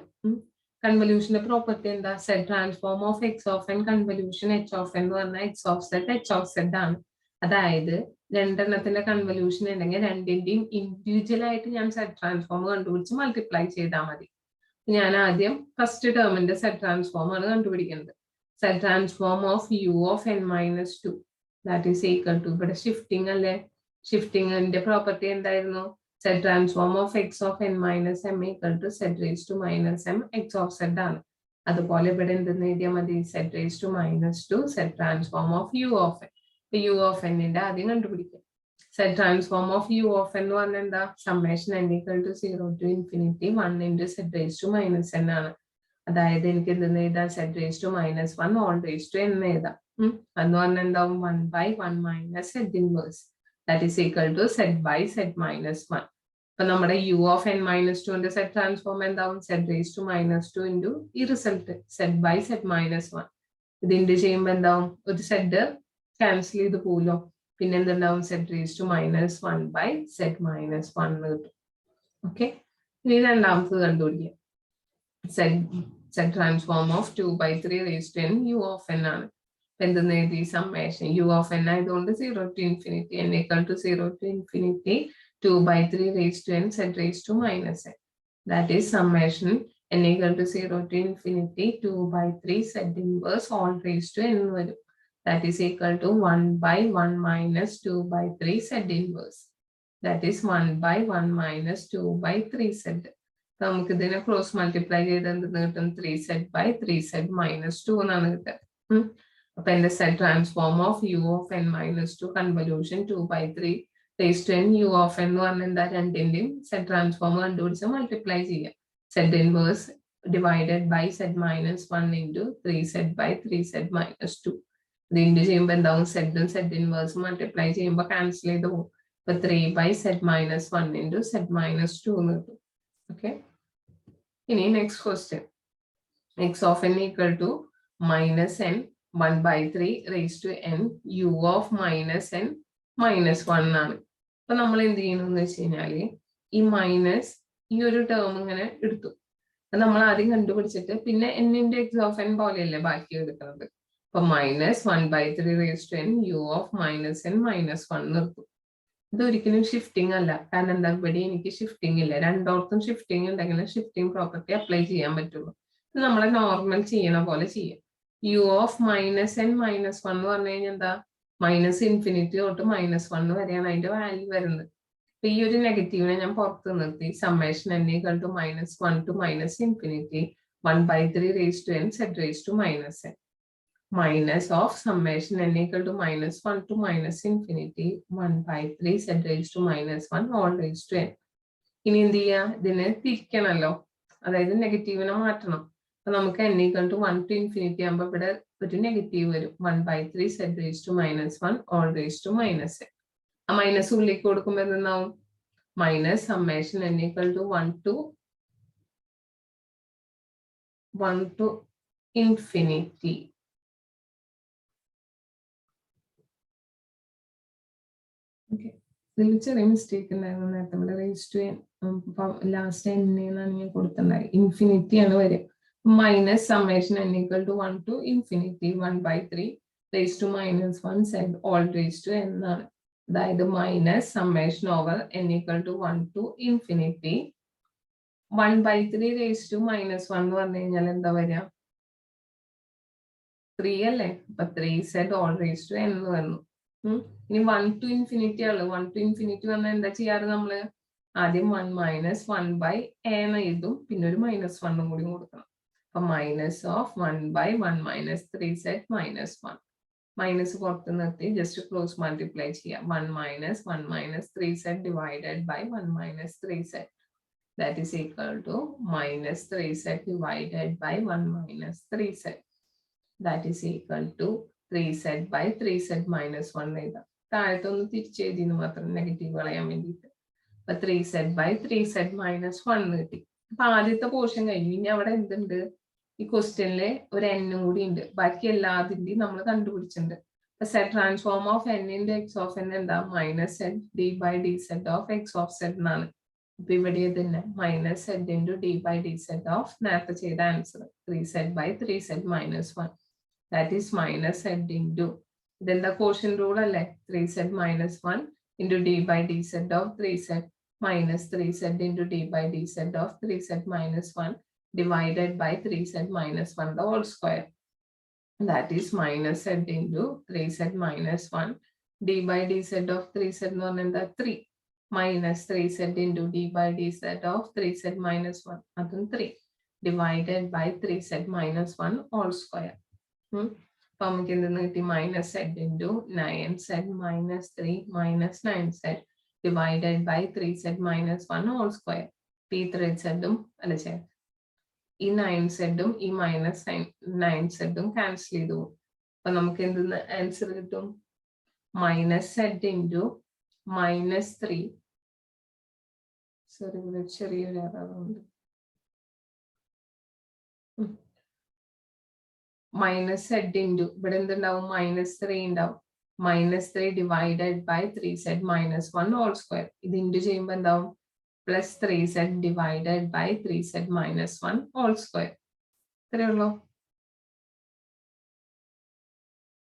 കൺവല്യൂഷന്റെ പ്രോപ്പർട്ടി എന്താ, set transform of x of n convolution h of n എന്ന് പറഞ്ഞാൽ എക്സ് ഓഫ് സെഡ് ആണ്. അതായത് രണ്ടെണ്ണത്തിന്റെ കൺവല്യൂഷൻ ഉണ്ടെങ്കിൽ രണ്ടിന്റെയും ഇൻഡിവിജ്വൽ ആയിട്ട് ഞാൻ സെറ്റ് ട്രാൻസ്ഫോം കണ്ടുപിടിച്ച് മൾട്ടിപ്ലൈ ചെയ്താൽ മതി. ഞാൻ ആദ്യം ഫസ്റ്റ് ടേമിന്റെ സെറ്റ് ട്രാൻസ്ഫോം ആണ് കണ്ടുപിടിക്കുന്നത്. Set transform of u of n minus 2 that is equal to, ഇവിടെ ഷിഫ്റ്റിംഗ് അല്ലേ, ഷിഫ്റ്റിംഗിന്റെ പ്രോപ്പർട്ടി എന്തായിരുന്നു, set transform of x of n minus m equal to z raised to minus m x of z ആണ്. അതുപോലെ ഇവിടെ എന്തെന്ന് എഴുതിയാൽ മതി, z raised to -2 set transform of u of n. u of n ന്റെ ആദ്യം കണ്ടുപിടിക്കാം. set transform of u of n എന്ന് പറഞ്ഞാൽ എന്താ, summation n equal to 0 to infinity 1 into z raised to minus n ആണ്. അതായത് എനിക്ക് എന്തെന്ന് എഴുതാം, z raised to -1 all raised to n എഴുതാം. അതെന്ന് പറഞ്ഞാൽ എന്താവും, 1/1 minus z inverse. That is equal to z by z minus 1. അപ്പൊ നമ്മുടെ u of n minus 2 set transform എന്താവും, z raised to -2 into ഈ result z by z minus 1. ഇത് ഇൻഡ് ചെയ്യുമ്പോൾ എന്താവും, ഒരു z ക്യാൻസൽ ചെയ്ത് പോലോ, പിന്നെ എന്തുണ്ടാവും, z raised to -1 by z minus 1 കിട്ടും. ഓക്കെ, ഇനി രണ്ടാമത്തത് കണ്ടുപിടിക്കാം. z transform of 2/3 raised to n u of n ആണ്. എന്തെന്ന് എഴുതി, സമ്മേഷൻ u of n ആയതുകൊണ്ട് 0 to infinity n equal to 0 to infinity 2/3 raised to n z raised to minus n. That is summation n equal to 0 to infinity 2/3 z inverse all raised to n വരും. That is equal to 1/1 minus 2/3 z inverse. That is 1/1 minus 2/3 z. നമുക്ക് ഇതിനെ ക്രോസ് മൾട്ടിപ്ലൈ ചെയ്ത് എന്തെന്ന് കിട്ടും, 3z by 3z minus 2 എന്നാണ് കിട്ടുക. അപ്പൊ എന്റെ set transform of u of n minus 2 convolution 2/3 raised to n u of n എന്ന് പറഞ്ഞാൽ എന്താ, രണ്ടിന്റെയും സെറ്റ് ട്രാൻസ്ഫോം കണ്ടുപിടിച്ച് മൾട്ടിപ്ലൈ ചെയ്യാം. Set inverse divided by set -1 into 3z by 3z minus 2. ഇത് ഇൻഡ് ചെയ്യുമ്പോൾ എന്താവും, സെറ്റും സെറ്റ് ഇൻവേഴ്സും മൾട്ടിപ്ലൈ ചെയ്യുമ്പോൾ ക്യാൻസൽ ചെയ്ത് പോകും. അപ്പൊ 3/z-1 into z-2 എന്ന് കിട്ടും. ഓക്കെ, ഇനി next question, x of n equal to -n 1/3 raised to n u of -n -1 ആണ്. അപ്പൊ നമ്മൾ എന്ത് ചെയ്യണമെന്ന് വെച്ച് കഴിഞ്ഞാല് ഈ മൈനസ് ഈ ഒരു ടേം ഇങ്ങനെ എടുത്തു. നമ്മൾ ആദ്യം കണ്ടുപിടിച്ചിട്ട് പിന്നെ എന്നിന്റെ എക്സ് ഓഫ് എൻ പോലെയല്ലേ ബാക്കി എടുക്കുന്നത്. അപ്പൊ -1/3 raised to n u of -n -1 നിർത്തും. ഇതൊരിക്കലും ഷിഫ്റ്റിംഗ് അല്ല, കാരണം എന്താ, ഇവിടെ എനിക്ക് ഷിഫ്റ്റിംഗ് ഇല്ല. രണ്ടോടത്തും ഷിഫ്റ്റിംഗ് ഉണ്ടെങ്കിൽ ഷിഫ്റ്റിംഗ് പ്രോപ്പർട്ടി അപ്ലൈ ചെയ്യാൻ പറ്റുള്ളൂ. നമ്മളെ നോർമൽ ചെയ്യണ പോലെ ചെയ്യാം. u of -n -1 എന്ന് പറഞ്ഞു കഴിഞ്ഞാൽ എന്താ, -∞ തൊട്ട് -1 വരെയാണ് അതിന്റെ വാല്യൂ വരുന്നത്. അപ്പൊ ഈ ഒരു നെഗറ്റീവിനെ ഞാൻ പുറത്ത് നിർത്തി. Summation n equal to -1 to -∞ 1/3 raised to n z raised to -n minus of summation n equal to -1 to -∞ 1/3 z raised to -1 all raised to n. ഇനി എന്ത് ചെയ്യാ, ഇതിനെ തിരിക്കണല്ലോ, അതായത് നെഗറ്റീവിനെ മാറ്റണം. അപ്പൊ നമുക്ക് n = 1 to infinity ആകുമ്പോ ഇവിടെ ഒരു നെഗറ്റീവ് വരും. 1/3 z raised to -1 all raised to -n. ആ മൈനസ് ഉള്ളിലേക്ക് കൊടുക്കുമ്പോ എന്താവും, minus summation n = 1 to infinity. Okay, ഇതിൽ ചെറിയ മിസ്റ്റേക്ക് ഉണ്ടായിരുന്നു നേരത്തെ. ഇവിടെ റേസ് ടു ലാസ്റ്റ് n എന്നാണ് ഞാൻ കൊടുത്തിട്ടുണ്ടായത്, ഇൻഫിനിറ്റി ആണ് വരും. Minus summation n = 1 to infinity 1/3 raised to -1 z all raised to n ആണ്. അതായത് minus summation over n = 1 to infinity 1/3 raised to -1 എന്ന് പറഞ്ഞു കഴിഞ്ഞാൽ എന്താ വരിക, 3 അല്ലേ. അപ്പൊ 3z all raised to n എന്ന് വന്നു. ഇനി 1 to infinity ആണ്. 1 to infinity വന്നാൽ എന്താ ചെയ്യാറ്, നമ്മള് ആദ്യം 1 - 1/a എഴുതും, പിന്നെ ഒരു -1 കൂടി കൊടുക്കണം. അപ്പൊ മൈനസ് ഓഫ് 1/1 - 3z -1. മൈനസ് പുറത്ത് നിർത്തി ജസ്റ്റ് ക്രോസ് മൾട്ടിപ്ലൈ ചെയ്യാം. 1 - 1 - 3z divided by 1 - 3z. That is equal to -3z divided by 1 - 3z. That is equal to 3z by 3z -1 എഴുതാം. താഴത്തൊന്ന് തിരിച്ചെഴുതിന്ന് മാത്രം, നെഗറ്റീവ് കളയാൻ വേണ്ടിയിട്ട്. അപ്പൊ 3z by 3z -1 കിട്ടി. അപ്പൊ ആദ്യത്തെ പോർഷൻ കഴിഞ്ഞു. ഇനി അവിടെ എന്തുണ്ട്, ഈ ക്വസ്റ്റ്യനില് ഒരു n കൂടി ഉണ്ട്. ബാക്കി എല്ലാതിന്റെയും നമ്മൾ കണ്ടുപിടിച്ചിട്ടുണ്ട്. അപ്പൊ z transform of n into x of n എന്താ, -z d/dz of x of z എന്നാണ്. അപ്പൊ ഇവിടെ തന്നെ -z into d/dz of നേരത്തെ ചെയ്ത answer 3z by 3z -1. That is -z into ഇതെന്താ ക്വോഷ്യൻ റൂൾ അല്ലേ, 3z -1 into d/dz of 3z minus 3z into d/dz of 3z -1 divided by 3z -1 the whole square. That is -z into 3z -1 d/dz of 3z എന്ന് പറഞ്ഞാൽ എന്താ 3 minus 3z into d/dz of 3z -1 അതും 3 divided by 3z -1 whole square. അപ്പൊ നമുക്ക് എന്തെന്ന് കിട്ടി, -z into 9z - 3 - 9z divided by 3z -1 whole square. ഈ 3z അല്ല ചെയ്യാം, ഈ 9z ഈ -9z ക്യാൻസൽ ചെയ്തു. അപ്പൊ നമുക്ക് എന്തെന്ന് ആൻസർ കിട്ടും, -z into -3. സോറി, ഇവിടെ ചെറിയൊരു എററുണ്ട്. -z into ഇവിടെ എന്തുണ്ടാവും, -3 ഉണ്ടാവും. -3 divided by 3z -1 whole square. ഇത് ഇൻറ്റു ചെയ്യുമ്പോൾ എന്താവും, +3z divided by 3z -1 whole square. ഇത്രയേ ഉള്ളൂ.